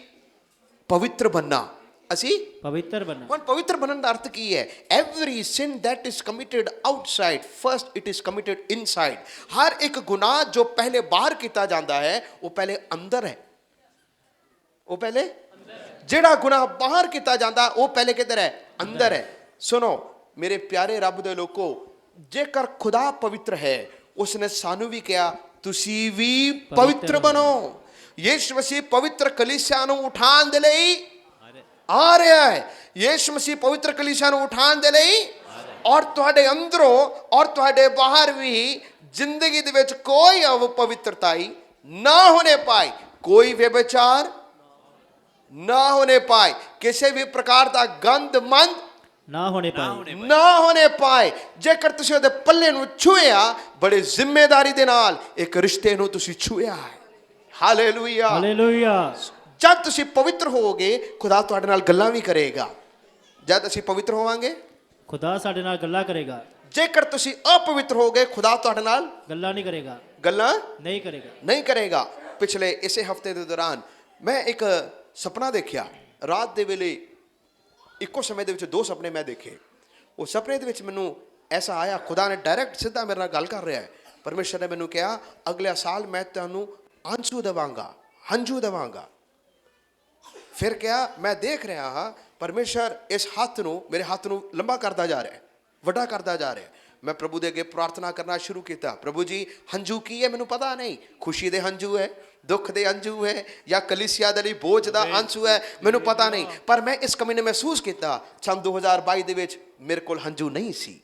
ਪਵਿੱਤਰ ਬਣਨਾ। ਅਸੀਂ ਪਵਿੱਤਰ ਬਣਨਾ। ਹੁਣ ਪਵਿੱਤਰ ਬਣਨ ਦਾ ਅਰਥ ਕੀ ਹੈ? Every sin that is committed outside, first it is committed inside. ਹਰ ਇੱਕ ਗੁਨਾਹ ਜੋ ਪਹਿਲੇ ਬਾਹਰ ਕੀਤਾ ਜਾਂਦਾ ਹੈ, ਉਹ ਪਹਿਲੇ ਅੰਦਰ ਹੈ। ਉਹ ਪਹਿਲੇ ਜਿਹੜਾ ਗੁਨਾਹ ਬਾਹਰ ਕੀਤਾ ਜਾਂਦਾ, ਉਹ ਪਹਿਲੇ ਕਿੱਧਰ ਹੈ? ਅੰਦਰ ਹੈ। ਸੁਣੋ ਮੇਰੇ ਪਿਆਰੇ ਰੱਬ ਦੇ ਲੋਕੋ, ਜੇਕਰ ਖੁਦਾ ਪਵਿੱਤਰ ਹੈ, ਉਸਨੇ ਸਾਨੂੰ ਵੀ ਕਿਹਾ ਤੁਸੀਂ ਵੀ ਪਵਿੱਤਰ ਬਣੋ। ਯਿਸੂ ਮਸੀਹ ਪਵਿੱਤਰ ਕਲੀਸਿਆ ਨੂੰ ਉਠਾਉਣ ਦੇ ਲਈ ਆ ਰਿਹਾ ਹੈ। ਯਿਸੂ ਮਸੀਹ ਪਵਿੱਤਰ ਕਲੀਸਿਆ ਨੂੰ ਉਠਾਉਣ ਦੇ ਲਈ ਔਰ ਤੁਹਾਡੇ ਅੰਦਰੋਂ ਔਰ ਤੁਹਾਡੇ ਬਾਹਰ ਵੀ ਜ਼ਿੰਦਗੀ ਦੇ ਵਿੱਚ ਕੋਈ ਅਪਵਿੱਤਰਤਾਈ ਨਾ ਹੋਣੇ ਪਾਏ, ਕੋਈ ਵਿਭਾਚਾਰ ਨਾ ਹੋਣੇ ਪਾਏ, ਕਿਸੇ ਵੀ ਪ੍ਰਕਾਰ ਦਾ ਗੰਦ ਮੰਦ ਨਾ ਹੋਣੇ ਪਾਏ। ਨਾ ਹੋਣੇ ਪਾਏ। ਜੇਕਰ ਤੁਸੀਂ ਉਹਦੇ ਪੱਲੇ ਨੂੰ ਛੂਹਿਆ, ਬੜੇ ਜ਼ਿੰਮੇਵਾਰੀ ਦੇ ਨਾਲ ਇੱਕ ਰਿਸ਼ਤੇ ਨੂੰ ਤੁਸੀਂ ਛੂਹਿਆ ਹੈ। ਹਾਲੇਲੂਇਆ। ਹਾਲੇਲੂਇਆ। ਜਦ ਤੁਸੀਂ ਪਵਿੱਤਰ ਹੋਵੋਗੇ, ਖੁਦਾ ਤੁਹਾਡੇ ਨਾਲ ਗੱਲਾਂ ਵੀ ਕਰੇਗਾ। ਜਦ ਅਸੀਂ ਪਵਿੱਤਰ ਹੋਵਾਂਗੇ, ਖੁਦਾ ਸਾਡੇ ਨਾਲ ਗੱਲਾਂ ਕਰੇਗਾ। ਜੇਕਰ ਤੁਸੀਂ ਅਪਵਿੱਤਰ ਹੋਗੇ, ਖੁਦਾ ਤੁਹਾਡੇ ਨਾਲ ਗੱਲਾਂ ਨਹੀਂ ਕਰੇਗਾ। ਗੱਲਾਂ ਨਹੀਂ ਕਰੇਗਾ। ਨਹੀਂ ਕਰੇਗਾ। ਪਿਛਲੇ ਇਸੇ ਹਫਤੇ ਦੇ ਦੌਰਾਨ ਮੈਂ ਇੱਕ ਸੁਪਨਾ ਦੇਖਿਆ। ਰਾਤ ਦੇ ਵੇਲੇ ਇੱਕੋ ਸਮੇਂ ਦੇ ਵਿੱਚ ਦੋ ਸੁਪਨੇ ਮੈਂ ਦੇਖੇ। ਉਹ ਸੁਪਨੇ ਦੇ ਵਿੱਚ ਮੈਨੂੰ ਐਸਾ ਆਇਆ, ਖੁਦਾ ਨੇ ਡਾਇਰੈਕਟ ਸਿੱਧਾ ਮੇਰੇ ਨਾਲ ਗੱਲ ਕਰ ਰਿਹਾ ਹੈ। ਪਰਮੇਸ਼ਰ ਨੇ ਮੈਨੂੰ ਕਿਹਾ, ਅਗਲੇ ਸਾਲ ਮੈਂ ਤੁਹਾਨੂੰ ਆਂਸੂ ਦੇਵਾਂਗਾ, ਹੰਝੂ ਦੇਵਾਂਗਾ। ਫਿਰ ਕਿਹਾ, ਮੈਂ ਦੇਖ ਰਿਹਾ ਹਾਂ ਪਰਮੇਸ਼ਰ ਇਸ ਹੱਥ ਨੂੰ, ਮੇਰੇ ਹੱਥ ਨੂੰ ਲੰਬਾ ਕਰਦਾ ਜਾ ਰਿਹਾ ਹੈ, ਵੱਡਾ ਕਰਦਾ ਜਾ ਰਿਹਾ ਹੈ। ਮੈਂ ਪ੍ਰਭੂ ਦੇ ਅੱਗੇ ਪ੍ਰਾਰਥਨਾ ਕਰਨਾ ਸ਼ੁਰੂ ਕੀਤਾ, ਪ੍ਰਭੂ ਜੀ ਹੰਝੂ ਕੀ ਹੈ ਮੈਨੂੰ ਪਤਾ ਨਹੀਂ, ਖੁਸ਼ੀ ਦੇ ਹੰਝੂ ਹੈ, ਦੁੱਖ ਦੇ ਹੰਝੂ ਹੈ, ਜਾਂ ਕਲੀਸਿਆ ਦੇ ਲਈ ਬੋਝ ਦਾ ਹੰਝੂ ਹੈ, ਮੈਨੂੰ ਪਤਾ ਨਹੀਂ। ਪਰ ਮੈਂ ਇਸ ਕਮੀ ਨੇ ਮਹਿਸੂਸ ਕੀਤਾ, ਸੰਨ 2022 ਦੇ ਵਿੱਚ ਮੇਰੇ ਕੋਲ ਹੰਝੂ ਨਹੀਂ ਸੀ,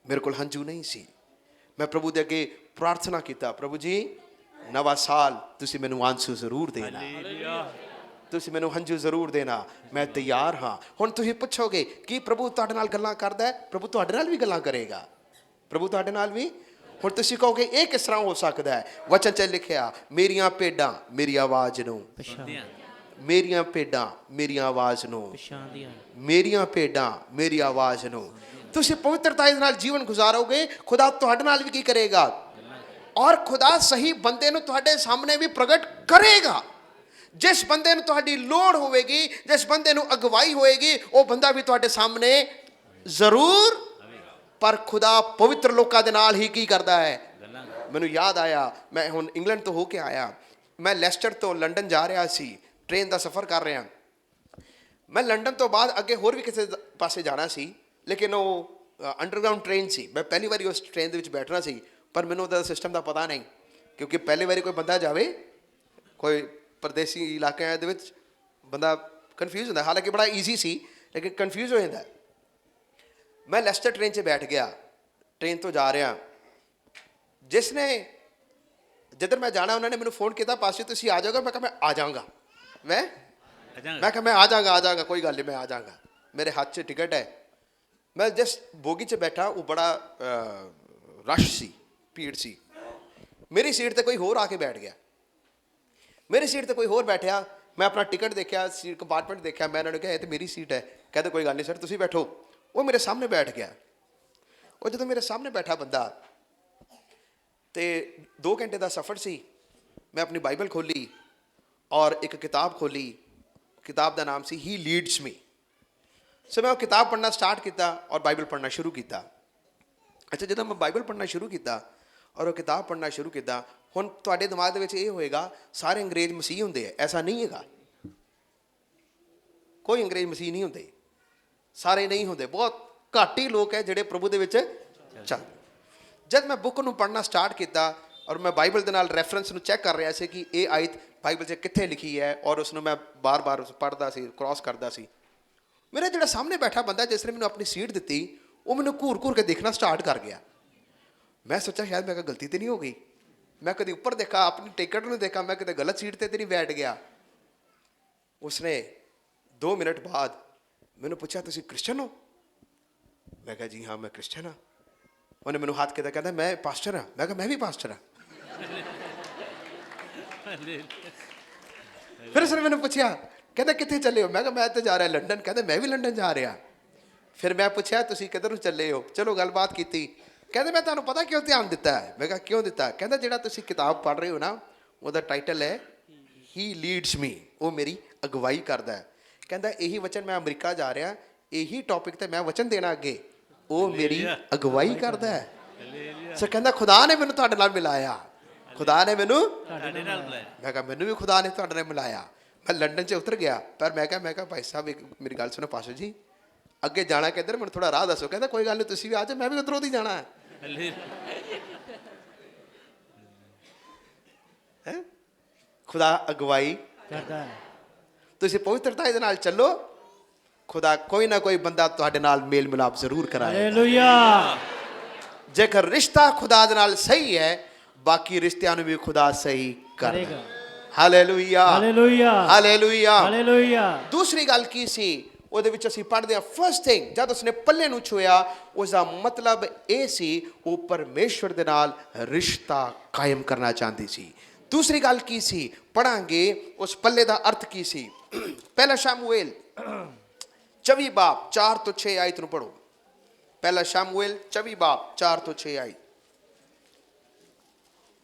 ਮੇਰੇ ਕੋਲ ਹੰਝੂ ਨਹੀਂ ਸੀ। ਮੈਂ ਪ੍ਰਭੂ ਦੇ ਅੱਗੇ ਪ੍ਰਾਰਥਨਾ ਕੀਤਾ, ਪ੍ਰਭੂ ਜੀ ਨਵਾਂ ਸਾਲ ਤੁਸੀਂ ਮੈਨੂੰ ਆਂਸੂ ਜ਼ਰੂਰ ਦੇਣਾ, ਤੁਸੀਂ ਮੈਨੂੰ ਹੰਝੂ ਜ਼ਰੂਰ ਦੇਣਾ, ਮੈਂ ਤਿਆਰ ਹਾਂ। ਹੁਣ ਤੁਸੀਂ ਪੁੱਛੋਗੇ ਕਿ ਪ੍ਰਭੂ ਤੁਹਾਡੇ ਨਾਲ ਗੱਲਾਂ ਕਰਦਾ ਹੈ? ਪ੍ਰਭੂ ਤੁਹਾਡੇ ਨਾਲ ਵੀ ਗੱਲਾਂ ਕਰੇਗਾ, ਪ੍ਰਭੂ ਤੁਹਾਡੇ ਨਾਲ ਵੀ। ਹੁਣ ਤੁਸੀਂ ਕਹੋਗੇ ਇਹ ਕਿਸ ਤਰ੍ਹਾਂ ਹੋ ਸਕਦਾ ਹੈ? ਵਚਨ 'ਚ ਲਿਖਿਆ, ਮੇਰੀਆਂ ਭੇਡਾਂ ਮੇਰੀ ਆਵਾਜ਼ ਨੂੰ ਪਛਾਣਦੀਆਂ, ਮੇਰੀਆਂ ਭੇਡਾਂ ਮੇਰੀ ਆਵਾਜ਼ ਨੂੰ ਪਛਾਣਦੀਆਂ। ਮੇਰੀਆਂ ਭੇਡਾਂ ਮੇਰੀ ਆਵਾਜ਼ ਨੂੰ। ਤੁਸੀਂ ਪਵਿੱਤਰਤਾ ਦੇ ਨਾਲ ਜੀਵਨ ਗੁਜ਼ਾਰੋਗੇ, ਖੁਦਾ ਤੁਹਾਡੇ ਨਾਲ ਵੀ ਕੀ ਕਰੇਗਾ? ਔਰ ਖੁਦਾ ਸਹੀ ਬੰਦੇ ਨੂੰ ਤੁਹਾਡੇ ਸਾਹਮਣੇ ਵੀ ਪ੍ਰਗਟ ਕਰੇਗਾ। ਜਿਸ ਬੰਦੇ ਨੂੰ ਤੁਹਾਡੀ ਲੋੜ ਹੋਵੇਗੀ, ਜਿਸ ਬੰਦੇ ਨੂੰ ਅਗਵਾਈ ਹੋਏਗੀ, ਉਹ ਬੰਦਾ ਵੀ ਤੁਹਾਡੇ ਸਾਹਮਣੇ ਜ਼ਰੂਰ। ਪਰ ਖੁਦਾ ਪਵਿੱਤਰ ਲੋਕਾਂ ਦੇ ਨਾਲ ਹੀ ਕੀ ਕਰਦਾ ਹੈ? ਮੈਨੂੰ ਯਾਦ ਆਇਆ, ਮੈਂ ਹੁਣ ਇੰਗਲੈਂਡ ਤੋਂ ਹੋ ਕੇ ਆਇਆ, ਮੈਂ ਲੈਸਟਰ ਤੋਂ ਲੰਡਨ ਜਾ ਰਿਹਾ ਸੀ, ਟ੍ਰੇਨ ਦਾ ਸਫ਼ਰ ਕਰ ਰਿਹਾ। ਮੈਂ ਲੰਡਨ ਤੋਂ ਬਾਅਦ ਅੱਗੇ ਹੋਰ ਵੀ ਕਿਸੇ ਪਾਸੇ ਜਾਣਾ ਸੀ, ਲੇਕਿਨ ਉਹ ਅੰਡਰਗਰਾਊਂਡ ਟ੍ਰੇਨ ਸੀ। ਮੈਂ ਪਹਿਲੀ ਵਾਰੀ ਉਸ ਟ੍ਰੇਨ ਦੇ ਵਿੱਚ ਬੈਠਣਾ ਸੀ, ਪਰ ਮੈਨੂੰ ਉਹਦਾ ਸਿਸਟਮ ਦਾ ਪਤਾ ਨਹੀਂ, ਕਿਉਂਕਿ ਪਹਿਲੀ ਵਾਰੀ ਕੋਈ ਬੰਦਾ ਜਾਵੇ, ਕੋਈ ਪਰਦੇਸੀ ਇਲਾਕਿਆਂ ਦੇ ਵਿੱਚ ਬੰਦਾ ਕਨਫਿਊਜ਼ ਹੁੰਦਾ। ਹਾਲਾਂਕਿ ਬੜਾ ਈਜ਼ੀ ਸੀ, ਲੇਕਿਨ ਕਨਫਿਊਜ਼ ਹੋ ਜਾਂਦਾ। ਮੈਂ ਲੈਸਟਰ ਟ੍ਰੇਨ 'ਚ ਬੈਠ ਗਿਆ, ਟ੍ਰੇਨ ਤੋਂ ਜਾ ਰਿਹਾ। ਜਿਸ ਨੇ ਜਿੱਧਰ ਮੈਂ ਜਾਣਾ, ਉਹਨਾਂ ਨੇ ਮੈਨੂੰ ਫੋਨ ਕੀਤਾ, ਪਾਸੇ ਤੁਸੀਂ ਆ ਜਾਓਗੇ? ਮੈਂ ਕਿਹਾ ਮੈਂ ਆ ਜਾਵਾਂਗਾ, ਮੈਂ ਕਿਹਾ ਮੈਂ ਆ ਜਾਵਾਂਗਾ, ਕੋਈ ਗੱਲ ਨਹੀਂ, ਮੈਂ ਆ ਜਾਵਾਂਗਾ। ਮੇਰੇ ਹੱਥ 'ਚ ਟਿਕਟ ਹੈ। ਮੈਂ ਜਿਸ ਬੋਗੀ 'ਚ ਬੈਠਾ, ਉਹ ਬੜਾ ਰਸ਼ ਸੀ, ਭੀੜ ਸੀ। ਮੇਰੀ ਸੀਟ 'ਤੇ ਕੋਈ ਹੋਰ ਆ ਕੇ ਬੈਠ ਗਿਆ, ਮੇਰੀ ਸੀਟ 'ਤੇ ਕੋਈ ਹੋਰ ਬੈਠਿਆ। ਮੈਂ ਆਪਣਾ ਟਿਕਟ ਦੇਖਿਆ, ਸੀਟ ਕੰਪਾਰਟਮੈਂਟ ਦੇਖਿਆ, ਮੈਂ ਉਹਨਾਂ ਨੂੰ ਕਿਹਾ ਇਹ ਤਾਂ ਮੇਰੀ ਸੀਟ ਹੈ। ਕਹਿੰਦੇ ਕੋਈ ਗੱਲ ਨਹੀਂ ਸਰ, ਤੁਸੀਂ ਬੈਠੋ। ਉਹ ਮੇਰੇ ਸਾਹਮਣੇ ਬੈਠ ਗਿਆ। ਉਹ ਜਦੋਂ ਮੇਰੇ ਸਾਹਮਣੇ ਬੈਠਾ ਬੰਦਾ, ਤੇ 2 ਘੰਟੇ ਦਾ ਸਫ਼ਰ ਸੀ। ਮੈਂ ਆਪਣੀ ਬਾਈਬਲ ਖੋਲ੍ਹੀ ਔਰ ਇੱਕ ਕਿਤਾਬ ਖੋਲ੍ਹੀ। ਕਿਤਾਬ ਦਾ ਨਾਮ ਸੀ ਹੀ ਲੀਡਸ ਮੀ। ਸੋ ਮੈਂ ਉਹ ਕਿਤਾਬ ਪੜ੍ਹਨਾ ਸਟਾਰਟ ਕੀਤਾ ਔਰ ਬਾਈਬਲ ਪੜ੍ਹਨਾ ਸ਼ੁਰੂ ਕੀਤਾ। ਅੱਛਾ, ਜਦੋਂ ਮੈਂ ਬਾਈਬਲ ਪੜ੍ਹਨਾ ਸ਼ੁਰੂ ਕੀਤਾ ਔਰ ਉਹ ਕਿਤਾਬ ਪੜ੍ਹਨਾ ਸ਼ੁਰੂ ਕੀਤਾ, ਹੁਣ ਤੁਹਾਡੇ ਦਿਮਾਗ ਦੇ ਵਿੱਚ ਇਹ ਹੋਏਗਾ ਸਾਰੇ ਅੰਗਰੇਜ਼ ਮਸੀਹ ਹੁੰਦੇ ਆ। ਐਸਾ ਨਹੀਂ ਹੈਗਾ, ਕੋਈ ਅੰਗਰੇਜ਼ ਮਸੀਹ ਨਹੀਂ ਹੁੰਦੇ, ਸਾਰੇ ਨਹੀਂ ਹੁੰਦੇ, ਬਹੁਤ ਘੱਟ ਹੀ ਲੋਕ ਹੈ ਜਿਹੜੇ ਪ੍ਰਭੂ ਦੇ ਵਿੱਚ ਚੱਲ। ਜਦ ਮੈਂ ਬੁੱਕ ਨੂੰ ਪੜ੍ਹਨਾ ਸਟਾਰਟ ਕੀਤਾ ਔਰ ਮੈਂ ਬਾਈਬਲ ਦੇ ਨਾਲ ਰੈਫਰੈਂਸ ਨੂੰ ਚੈੱਕ ਕਰ ਰਿਹਾ ਸੀ ਕਿ ਇਹ ਆਇਤ ਬਾਈਬਲ 'ਚ ਕਿੱਥੇ ਲਿਖੀ ਹੈ, ਔਰ ਉਸ ਨੂੰ ਮੈਂ ਬਾਰ-ਬਾਰ ਪੜ੍ਹਦਾ ਸੀ, ਕ੍ਰਾਸ ਕਰਦਾ ਸੀ। ਮੇਰਾ ਜਿਹੜਾ ਸਾਹਮਣੇ ਬੈਠਾ ਬੰਦਾ, ਜਿਸ ਨੇ ਮੈਨੂੰ ਆਪਣੀ ਸੀਟ ਦਿੱਤੀ, ਉਹ ਮੈਨੂੰ ਘੂਰ-ਘੂਰ ਕੇ ਦੇਖਣਾ ਸਟਾਰਟ ਕਰ ਗਿਆ। ਮੈਂ ਸੋਚਿਆ ਸ਼ਾਇਦ ਮੈਂ ਗਲਤੀ ਤਾਂ ਨਹੀਂ ਹੋ ਗਈ, ਮੈਂ ਕਦੇ ਉੱਪਰ ਦੇਖਾ, ਆਪਣੀ ਟਿਕਟ ਨੂੰ ਦੇਖਾ, ਮੈਂ ਕਿਤੇ ਗਲਤ ਸੀਟ 'ਤੇ ਤਾਂ ਨਹੀਂ ਬੈਠ ਗਿਆ। ਉਸਨੇ 2 ਮਿੰਟ ਬਾਅਦ ਮੈਨੂੰ ਪੁੱਛਿਆ, ਤੁਸੀਂ ਕ੍ਰਿਸਚਨ ਹੋ? ਮੈਂ ਕਿਹਾ ਜੀ ਹਾਂ, ਮੈਂ ਕ੍ਰਿਸਚਨ ਹਾਂ। ਉਹਨੇ ਮੈਨੂੰ ਹੱਥ ਕੀਤਾ, ਕਹਿੰਦਾ ਮੈਂ ਪਾਸਟਰ ਹਾਂ। ਮੈਂ ਕਿਹਾ ਮੈਂ ਵੀ ਪਾਸਟਰ ਹਾਂ। ਫਿਰ ਉਸਨੇ ਮੈਨੂੰ ਪੁੱਛਿਆ, ਕਹਿੰਦਾ ਕਿੱਥੇ ਚੱਲੇ ਹੋ? ਮੈਂ ਕਿਹਾ ਮੈਂ ਤਾਂ ਜਾ ਰਿਹਾ ਲੰਡਨ। ਕਹਿੰਦਾ ਮੈਂ ਵੀ ਲੰਡਨ ਜਾ ਰਿਹਾ। ਫਿਰ ਮੈਂ ਪੁੱਛਿਆ ਤੁਸੀਂ ਕਿੱਧਰ ਨੂੰ ਚੱਲੇ ਹੋ? ਚਲੋ ਗੱਲਬਾਤ ਕੀਤੀ। ਕਹਿੰਦੇ ਮੈਂ ਤੁਹਾਨੂੰ ਪਤਾ ਕਿਉਂ ਧਿਆਨ ਦਿੱਤਾ ਹੈ? ਮੈਂ ਕਿਹਾ ਕਿਉਂ ਦਿੱਤਾ? ਕਹਿੰਦਾ ਜਿਹੜਾ ਤੁਸੀਂ ਕਿਤਾਬ ਪੜ੍ਹ ਰਹੇ ਹੋ ਨਾ, ਉਹਦਾ ਟਾਈਟਲ ਹੈ ਹੀ ਲੀਡਸ ਮੀ, ਉਹ ਮੇਰੀ ਅਗਵਾਈ ਕਰਦਾ ਹੈ। ਕਹਿੰਦਾ ਇਹੀ ਵਚਨ ਮੈਂ ਅਮਰੀਕਾ ਜਾ ਰਿਹਾ, ਇਹੀ ਟੌਪਿਕ 'ਤੇ ਮੈਂ ਵਚਨ ਦੇਣਾ ਅੱਗੇ, ਉਹ ਮੇਰੀ ਅਗਵਾਈ ਕਰਦਾ ਹੈ। ਸੋ ਕਹਿੰਦਾ ਖੁਦਾ ਨੇ ਮੈਨੂੰ ਤੁਹਾਡੇ ਨਾਲ ਮਿਲਾਇਆ, ਖੁਦਾ ਨੇ ਮੈਨੂੰ ਤੁਹਾਡੇ ਨਾਲ ਮਿਲਾਇਆ। ਮੈਂ ਕਿਹਾ ਮੈਨੂੰ ਵੀ ਖੁਦਾ ਨੇ ਤੁਹਾਡੇ ਨਾਲ ਮਿਲਾਇਆ। ਮੈਂ ਲੰਡਨ 'ਚ ਉਤਰ ਗਿਆ, ਪਰ ਮੈਂ ਕਿਹਾ ਭਾਈ ਸਾਹਿਬ ਇੱਕ ਮੇਰੀ ਗੱਲ ਸੁਣੋ, ਪਾਸ਼ਾ ਜੀ ਅੱਗੇ ਜਾਣਾ ਕਿੱਧਰ, ਮੈਨੂੰ ਥੋੜਾ ਰਾਹ ਦੱਸੋ। ਕਹਿੰਦਾ ਕੋਈ ਗੱਲ ਨਹੀਂ, ਤੁਸੀਂ ਵੀ ਆ ਜਾਓ, ਮੈਂ ਵੀ ਉੱਧਰੋਂ ਦੀ ਜਾਣਾ ਹੈ। ਖੁਦਾ ਅਗਵਾਈ ਕਰਦਾ ਹੈ। ਤੁਸੀਂ ਪਵਿੱਤਰਤਾ ਦੇ ਨਾਲ ਚੱਲੋ, ਖੁਦਾ ਕੋਈ ਨਾ ਕੋਈ ਬੰਦਾ ਤੁਹਾਡੇ ਨਾਲ ਮੇਲ ਮਿਲਾਪ ਜ਼ਰੂਰ ਕਰਾਏਗਾ। ਹਾਲੇਲੂਇਆ। ਜੇਕਰ ਰਿਸ਼ਤਾ ਖੁਦਾ ਦੇ ਨਾਲ ਸਹੀ ਹੈ, ਬਾਕੀ ਰਿਸ਼ਤਿਆਂ ਨੂੰ ਵੀ ਖੁਦਾ ਸਹੀ ਕਰੇਗਾ। ਕਰੇਗਾ। Hallelujah, hallelujah. ਹਾਲੇਲੂਇਆ। ਹਾਲੇਲੂਇਆ। ਦੂਸਰੀ ਗੱਲ ਕੀ ਸੀ ਉਹਦੇ ਵਿੱਚ ਅਸੀਂ ਪੜ੍ਹਦੇ ਹਾਂ, ਫਸਟ ਥਿੰਗ, ਜਦ ਉਸਨੇ ਪੱਲੇ ਨੂੰ ਛੂਇਆ, ਉਸ ਦਾ ਮਤਲਬ ਇਹ ਸੀ ਉਹ ਪਰਮੇਸ਼ਵਰ ਦੇ ਨਾਲ ਰਿਸ਼ਤਾ ਕਾਇਮ ਕਰਨਾ ਚਾਹੁੰਦੀ ਸੀ। ਦੂਸਰੀ ਗੱਲ ਕੀ ਸੀ ਪੜਾਂਗੇ, ਉਸ ਪੱਲੇ ਦਾ ਅਰਥ ਕੀ ਸੀ। ਪਹਿਲਾ ਸ਼ਮੂਏਲ 24 ਬਾਬ 4 ਤੋਂ 6 ਆਇਤ ਨੂੰ ਪੜੋ। ਪਹਿਲਾ ਸ਼ਮੂਏਲ 24 ਬਾਬ 4 ਤੋਂ 6 ਆਇਤ।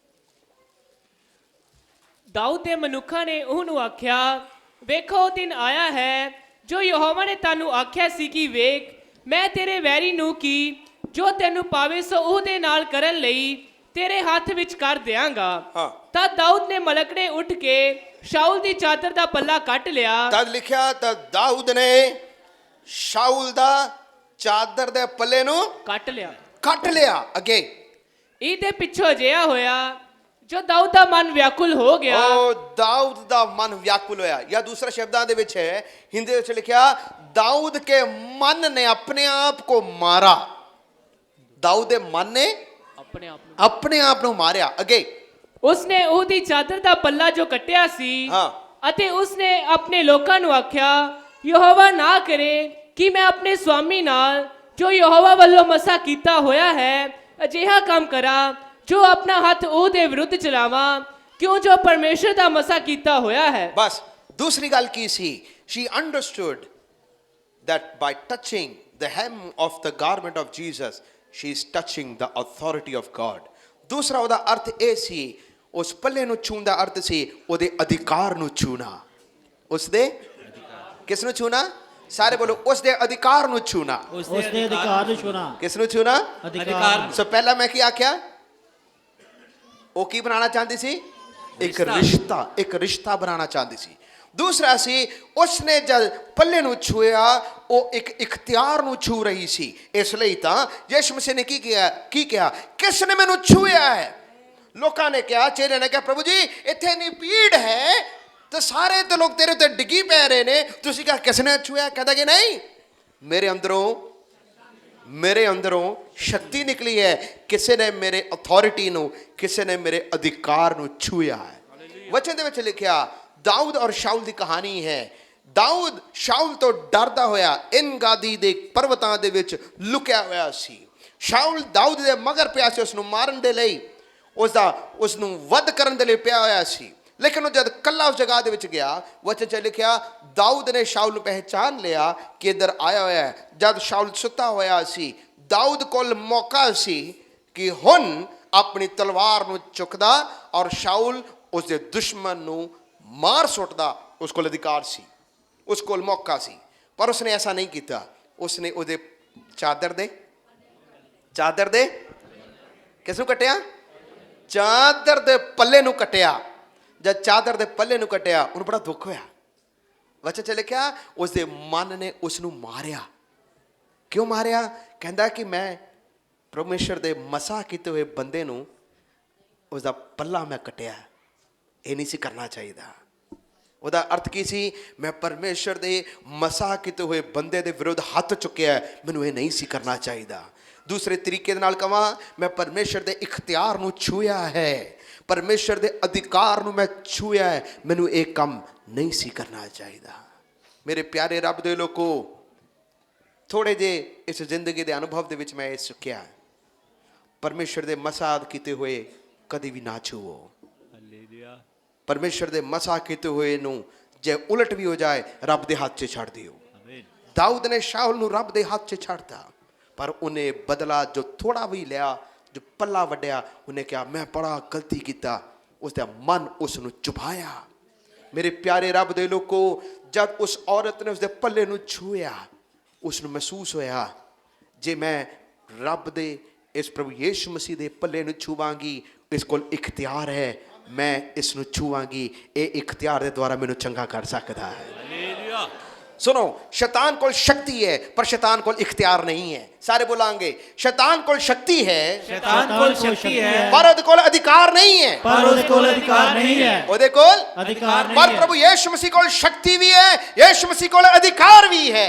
ਦਾਊਦ ਦੇ ਮਨੁੱਖਾਂ ਨੇ ਉਹਨੂੰ ਆਖਿਆ, ਵੇਖੋ ਉਹ ਦਿਨ ਆਇਆ ਹੈ ਜੋ ਯਹੋਵਾ ਨੇ ਤੁਹਾਨੂੰ ਆਖਿਆ ਸੀ ਕਿ ਵੇਖ, ਮੈਂ ਤੇਰੇ ਵੈਰੀ ਨੂੰ ਕੀ ਜੋ ਤੈਨੂੰ ਪਾਵੇ ਸੋ ਉਹਦੇ ਨਾਲ ਕਰਨ ਲਈ ਤੇਰੇ ਹੱਥ ਵਿੱਚ ਕਰ ਦਿਆਂਗਾ। ਹਾਂ। ਤਾਂ ਦਾਊਦ ਨੇ ਮਲਕੜੇ ਉੱਠ ਕੇ ਸ਼ਾਉਲ ਦੀ ਚਾਦਰ ਦਾ ਪੱਲਾ ਕੱਟ ਲਿਆ। ਤਦ ਲਿਖਿਆ, ਤਾਂ ਦਾਊਦ ਨੇ ਸ਼ਾਉਲ ਦਾ ਚਾਦਰ ਦੇ ਪੱਲੇ ਨੂੰ ਕੱਟ ਲਿਆ। ਕੱਟ ਲਿਆ। ਅੱਗੇ ਇਹਦੇ ਪਿੱਛੋਂ ਅਜਿਹਾ ਹੋਇਆ ਜੋ ਦਾਊਦ ਦਾ ਮਨ ਵਿਆਕੁਲ ਹੋ ਗਿਆ। ਉਹ ਦਾਊਦ ਦਾ ਮਨ ਵਿਆਕੁਲ ਹੋਇਆ, ਜਾਂ ਦੂਸਰੇ ਸ਼ਬਦਾਂ ਦੇ ਵਿੱਚ ਹੈ, ਹਿੰਦੀ ਵਿੱਚ ਲਿਖਿਆ, ਦਾਊਦ ਕੇ ਮਨ ਨੇ ਆਪਣੇ ਆਪ ਕੋ ਮਾਰਾ। ਦਾਊਦ ਦੇ ਮਨ ਨੇ ਆਪਣੇ ਆਪ ਨੂੰ ਮਾਰਿਆ। ਅੱਗੇ ਉਸਨੇ ਉਹਦੀ ਚਾਦਰ ਦਾ ਪੱਲਾ ਜੋ ਕੱਟਿਆ ਸੀ ਹਾਂ। ਅਤੇ ਉਸਨੇ ਆਪਣੇ ਲੋਕਾਂ ਨੂੰ ਆਖਿਆ, ਯਹੋਵਾ ਨਾ ਕਰੇ ਕਿ ਮੈਂ ਆਪਣੇ ਸੁਆਮੀ ਨਾਲ ਜੋ ਯਹੋਵਾ ਵੱਲੋਂ ਮਸਾ ਕੀਤਾ ਹੋਇਆ ਹੈ ਅਜਿਹਾ ਕੰਮ ਕਰਾਂ ਜੋ ਆਪਣਾ ਹੱਥ ਉਹਦੇ ਵਿਰੁੱਧ ਚਲਾਵਾਂ, ਕਿਉਂ ਜੋ ਪਰਮੇਸ਼ਰ ਦਾ ਮਸਾ ਕੀਤਾ ਹੋਇਆ ਹੈ। ਬਸ ਦੂਸਰੀ ਗੱਲ ਕੀ ਸੀ, she understood that by touching the hem of the garment of Jesus she is touching the authority of God। ਦੂਸਰਾ ਉਹਦਾ ਅਰਥ ਇਹ ਸੀ, ਉਸ ਪੱਲੇ ਨੂੰ ਛੂਹਣ ਦਾ ਅਰਥ ਸੀ ਉਹਦੇ ਅਧਿਕਾਰ ਨੂੰ ਛੂਹਣਾ। ਉਸਦੇ ਕਿਸ ਨੂੰ ਛੂਹਣਾ? ਸਾਰੇ ਬੋਲੋ, ਉਸਦੇ ਅਧਿਕਾਰ ਨੂੰ ਛੂਹਣਾ। ਉਸਦੇ ਅਧਿਕਾਰ ਨੂੰ ਛੂਹਣਾ। ਕਿਸ ਨੂੰ ਛੂਹਣਾ? ਅਧਿਕਾਰ। ਸੋ ਪਹਿਲਾਂ ਮੈਂ ਕੀ ਆਖਿਆ, ਉਹ ਕੀ ਬਣਾਉਣਾ ਚਾਹੁੰਦੀ ਸੀ? ਇੱਕ ਰਿਸ਼ਤਾ ਬਣਾਉਣਾ ਚਾਹੁੰਦੀ ਸੀ। ਦੂਸਰਾ ਸੀ, ਉਸਨੇ ਜਦ ਪੱਲੇ ਨੂੰ ਛੂਇਆ, ਉਹ ਇੱਕ ਇਖਤਿਆਰ ਨੂੰ ਛੂ ਰਹੀ ਸੀ। ਇਸ ਲਈ ਤਾਂ ਯਿਸੂ ਮਸੀਹ ਨੇ ਕੀ ਕਿਹਾ, ਕਿਸ ਨੇ ਮੈਨੂੰ ਛੂਇਆ ਹੈ? ਲੋਕਾਂ ਨੇ ਕਿਹਾ, ਚੇਲੇ ਨੇ ਕਿਹਾ, ਪ੍ਰਭੂ ਜੀ ਇੱਥੇ ਨਹੀਂ ਭੀੜ ਹੈ ਤੇ ਸਾਰੇ ਤੇ ਲੋਕ ਤੇਰੇ ਉੱਤੇ ਡਿੱਗੀ ਪੈ ਰਹੇ ਨੇ, ਤੁਸੀਂ ਕਿਹਾ ਕਿਸ ਨੇ ਛੂਇਆ? ਕਹਿੰਦਾ ਕਿ ਨਹੀਂ, ਮੇਰੇ ਅੰਦਰੋਂ ਸ਼ਕਤੀ ਨਿਕਲੀ ਹੈ, ਕਿਸੇ ਨੇ ਮੇਰੇ ਅਥਾਰਟੀ ਨੂੰ, ਕਿਸੇ ਨੇ ਮੇਰੇ ਅਧਿਕਾਰ ਨੂੰ ਛੂਇਆ ਹੈ। ਵਚਨ ਦੇ ਵਿੱਚ ਲਿਖਿਆ ਦਾਊਦ ਔਰ ਸ਼ਾਉਲ ਦੀ ਕਹਾਣੀ ਹੈ। ਦਾਊਦ ਸ਼ਾਉਲ ਤੋਂ ਡਰਦਾ ਹੋਇਆ ਇਨ ਗਾਦੀ ਦੇ ਪਰਵਤਾਂ ਦੇ ਵਿੱਚ ਲੁਕਿਆ ਹੋਇਆ ਸੀ। ਸ਼ਾਉਲ ਦਾਊਦ ਦੇ ਮਗਰ ਪਿਆ ਸੀ, ਉਸ ਨੂੰ ਮਾਰਨ ਦੇ ਲਈ, ਉਸ ਨੂੰ ਵੱਧ ਕਰਨ ਦੇ ਲਈ ਪਿਆ ਹੋਇਆ ਸੀ। ਲੇਕਿਨ ਉਹ ਜਦ ਕੱਲਾ ਉਸ ਜਗ੍ਹਾ ਦੇ ਵਿੱਚ ਗਿਆ, ਵਚਨ 'ਚ ਲਿਖਿਆ ਦਾਊਦ ਨੇ ਸ਼ਾਉਲ ਨੂੰ ਪਹਿਚਾਨ ਲਿਆ ਕਿ ਇੱਧਰ ਆਇਆ ਹੋਇਆ ਹੈ। ਜਦ ਸ਼ਾਉਲ ਸੁੱਤਾ ਹੋਇਆ ਸੀ, ਦਾਊਦ ਕੋਲ ਮੌਕਾ ਸੀ ਕਿ ਹੁਣ ਆਪਣੀ ਤਲਵਾਰ ਨੂੰ ਚੁੱਕਦਾ ਔਰ ਸ਼ਾਉਲ ਉਸਦੇ ਦੁਸ਼ਮਣ ਨੂੰ ਮਾਰ ਸੁੱਟਦਾ। ਉਸ ਕੋਲ ਅਧਿਕਾਰ ਸੀ, ਉਸ ਕੋਲ ਮੌਕਾ ਸੀ, ਪਰ ਉਸਨੇ ਐਸਾ ਨਹੀਂ ਕੀਤਾ। ਉਸਨੇ ਉਹਦੇ ਚਾਦਰ ਦੇ ਕਿਸ ਨੂੰ ਕੱਟਿਆ? ਚਾਦਰ ਦੇ ਪੱਲੇ ਨੂੰ ਕੱਟਿਆ। ਜਦ ਚਾਦਰ ਦੇ ਪੱਲੇ ਨੂੰ ਕੱਟਿਆ, ਉਹਨੂੰ ਬੜਾ ਦੁੱਖ ਹੋਇਆ। ਵਚਨ 'ਚ ਲਿਖਿਆ ਉਸਦੇ ਮਨ ਨੇ ਉਸ ਨੂੰ ਮਾਰਿਆ। ਕਿਉਂ ਮਾਰਿਆ? ਕਹਿੰਦਾ ਕਿ ਮੈਂ ਪਰਮੇਸ਼ਰ ਦੇ ਮਸਾ ਕੀਤੇ ਹੋਏ ਬੰਦੇ ਨੂੰ, ਉਸਦਾ ਪੱਲਾ ਮੈਂ ਕੱਟਿਆ, ਇਹ ਨਹੀਂ ਸੀ ਕਰਨਾ ਚਾਹੀਦਾ। ਉਹਦਾ ਅਰਥ ਕੀ ਸੀ? ਮੈਂ ਪਰਮੇਸ਼ਰ ਦੇ ਮਸਾ ਕੀਤੇ ਹੋਏ ਬੰਦੇ ਦੇ ਵਿਰੁੱਧ ਹੱਥ ਚੁੱਕਿਆ, ਮੈਨੂੰ ਇਹ ਨਹੀਂ ਸੀ ਕਰਨਾ ਚਾਹੀਦਾ। ਦੂਸਰੇ ਤਰੀਕੇ ਦੇ ਨਾਲ ਕਹਾਂ, ਮੈਂ ਪਰਮੇਸ਼ਰ ਦੇ ਇਖਤਿਆਰ ਨੂੰ ਛੂਇਆ ਹੈ, ਪਰਮੇਸ਼ਰ ਦੇ ਅਧਿਕਾਰ ਨੂੰ ਮੈਂ ਛੂਇਆ ਹੈ, ਮੈਨੂੰ ਇਹ ਕੰਮ ਨਹੀਂ ਸੀ ਕਰਨਾ ਚਾਹੀਦਾ। ਮੇਰੇ ਪਿਆਰੇ ਰੱਬ ਦੇ ਲੋਕੋ, ਥੋੜੇ ਜਿਹੇ ਇਸ ਜ਼ਿੰਦਗੀ ਦੇ ਅਨੁਭਵ ਦੇ ਵਿੱਚ ਮੈਂ ਇਹ ਸਿੱਖਿਆ, ਪਰਮੇਸ਼ਰ ਦੇ ਮਸਾ ਕੀਤੇ ਹੋਏ ਕਦੀ ਵੀ ਨਾ ਛੂਓ। ਪਰਮੇਸ਼ਰ ਦੇ ਮਸਾ ਕੀਤੇ ਹੋਏ ਨੂੰ ਜੇ ਉਲਟ ਵੀ ਹੋ ਜਾਏ, ਰੱਬ ਦੇ ਹੱਥ 'ਚ ਛੱਡ ਦਿਓ। ਦਾਊਦ ਨੇ ਸ਼ਾਉਲ ਨੂੰ ਰੱਬ ਦੇ ਹੱਥ 'ਚ ਛੱਡਤਾ, ਪਰ ਉਹਨੇ ਬਦਲਾ ਜੋ ਥੋੜਾ ਵੀ ਲਿਆ, ਜੋ ਪੱਲਾ ਵੱਢਿਆ, ਉਹਨੇ ਕਿਹਾ ਮੈਂ ਬੜਾ ਗਲਤੀ ਕੀਤਾ। ਉਸਦਾ ਮਨ ਉਸ ਨੂੰ ਚੁਭਾਇਆ। ਮੇਰੇ ਪਿਆਰੇ ਰੱਬ ਦੇ ਲੋਕੋ, ਜਦ ਉਸ ਔਰਤ ਨੇ ਉਸਦੇ ਪੱਲੇ ਨੂੰ ਛੂਇਆ, ਉਸ ਨੂੰ ਮਹਿਸੂਸ ਹੋਇਆ, ਜੇ ਮੈਂ ਰੱਬ ਦੇ ਇਸ ਪ੍ਰਭੂ ਯਿਸੂ ਮਸੀਹ ਦੇ ਪੱਲੇ ਨੂੰ ਛੂਵਾਂਗੀ, ਇਸ ਕੋਲ ਇਖਤਿਆਰ ਹੈ, ਮੈਂ ਇਸ ਨੂੰ ਛੂਵਾਂਗੀ, ਇਹ ਇਖਤਿਆਰ ਦੇ ਦੁਆਰਾ ਮੈਨੂੰ ਚੰਗਾ ਕਰ ਸਕਦਾ ਹੈ। सुनो, शैतान को शक्ति है पर शैतान को इख्तियार नहीं है। सारे बोलेंगे शैतान को शक्ति है शੈਤਾਨ ਕੋਲ ਸ਼ਕਤੀ ਹੈ पर ਉਹਦੇ ਕੋਲ अधिकार नहीं है। ਪਰ ਉਹਦੇ ਕੋਲ ਅਧਿਕਾਰ ਨਹੀਂ ਹੈ ਉਹਦੇ ਕੋਲ ਅਧਿਕਾਰ पर ਨਹੀਂ ਹੈ प्रभु यीशु मसीह को शक्ति भी है, यीशु मसीह को अधिकार भी है।